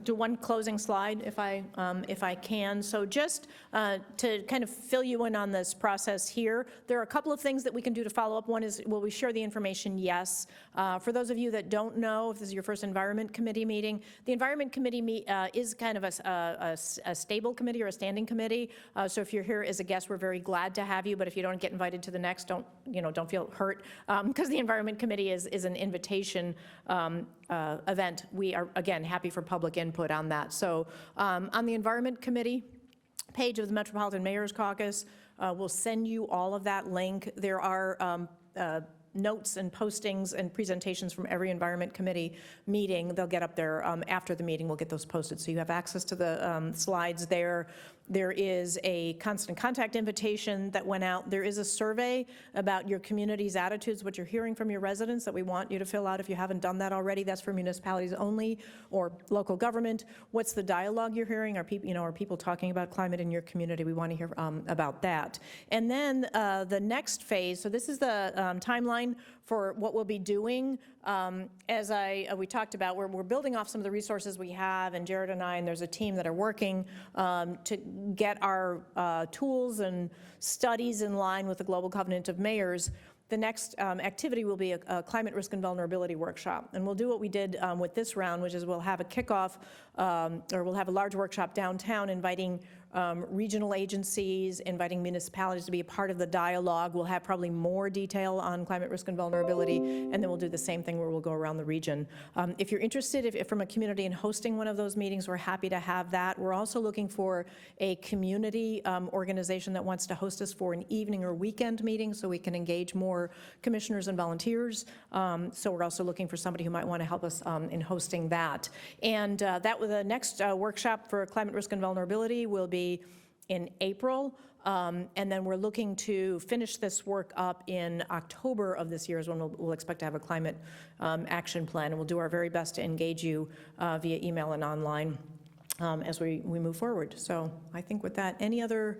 Do one closing slide if I can. So just to kind of fill you in on this process here, there are a couple of things that we can do to follow up. One is, will we share the information? Yes. For those of you that don't know, if this is your first Environment Committee meeting, the Environment Committee is kind of a stable committee or a standing committee. So if you're here as a guest, we're very glad to have you. But if you don't get invited to the next, don't feel hurt, because the Environment Committee is an invitation event. We are, again, happy for public input on that. So on the Environment Committee page of the Metropolitan Mayor's Caucus, we'll send you all of that link. There are notes and postings and presentations from every Environment Committee meeting. They'll get up there after the meeting. We'll get those posted. So you have access to the slides there. There is a constant contact invitation that went out. There is a survey about your community's attitudes, what you're hearing from your residents, that we want you to fill out if you haven't done that already. That's for municipalities only or local government. What's the dialogue you're hearing? Are people talking about climate in your community? We want to hear about that. And then the next phase, so this is the timeline for what we'll be doing. As we talked about, we're building off some of the resources we have, and Jared and I, and there's a team that are working to get our tools and studies in line with the Global Covenant of Mayors. The next activity will be a climate risk and vulnerability workshop. And we'll do what we did with this round, which is we'll have a kickoff, or we'll have a large workshop downtown inviting regional agencies, inviting municipalities to be a part of the dialogue. We'll have probably more detail on climate risk and vulnerability, and then we'll do the same thing where we'll go around the region. If you're interested, if from a community in hosting one of those meetings, we're happy to have that. We're also looking for a community organization that wants to host us for an evening or weekend meeting so we can engage more commissioners and volunteers. So we're also looking for somebody who might want to help us in hosting that. And the next workshop for climate risk and vulnerability will be in April, and then we're looking to finish this work up in October of this year is when we'll expect to have a climate action plan, and we'll do our very best to engage you via email and online as we move forward. So I think with that, any other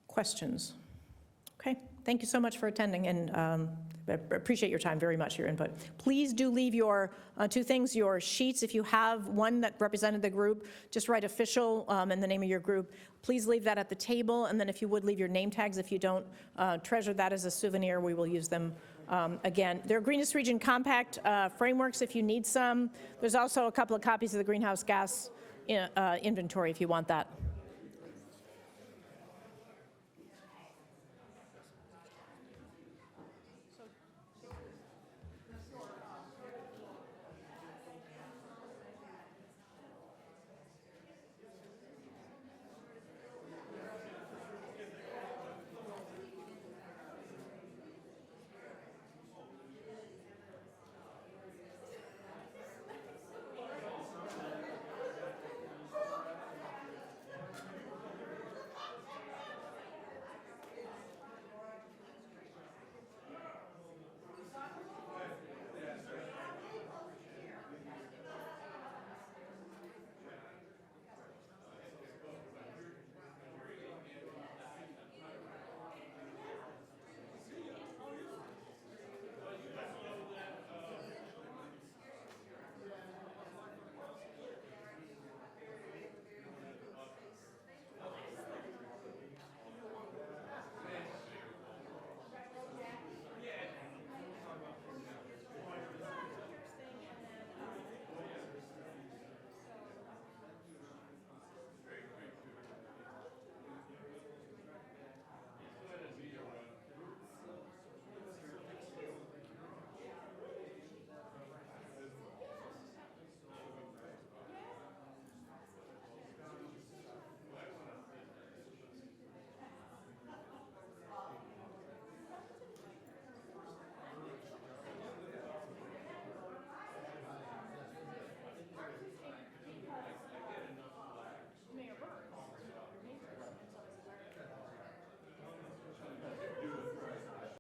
questions? Okay, thank you so much for attending, and I appreciate your time very much, your input. Please do leave your two things, your sheets. If you have one that represented the group, just write official and the name of your group. Please leave that at the table, and then if you would, leave your name tags. If you don't treasure that as a souvenir, we will use them again. There are Greenest Region Compact frameworks if you need some. There's also a couple of copies of the greenhouse gas inventory if you want that.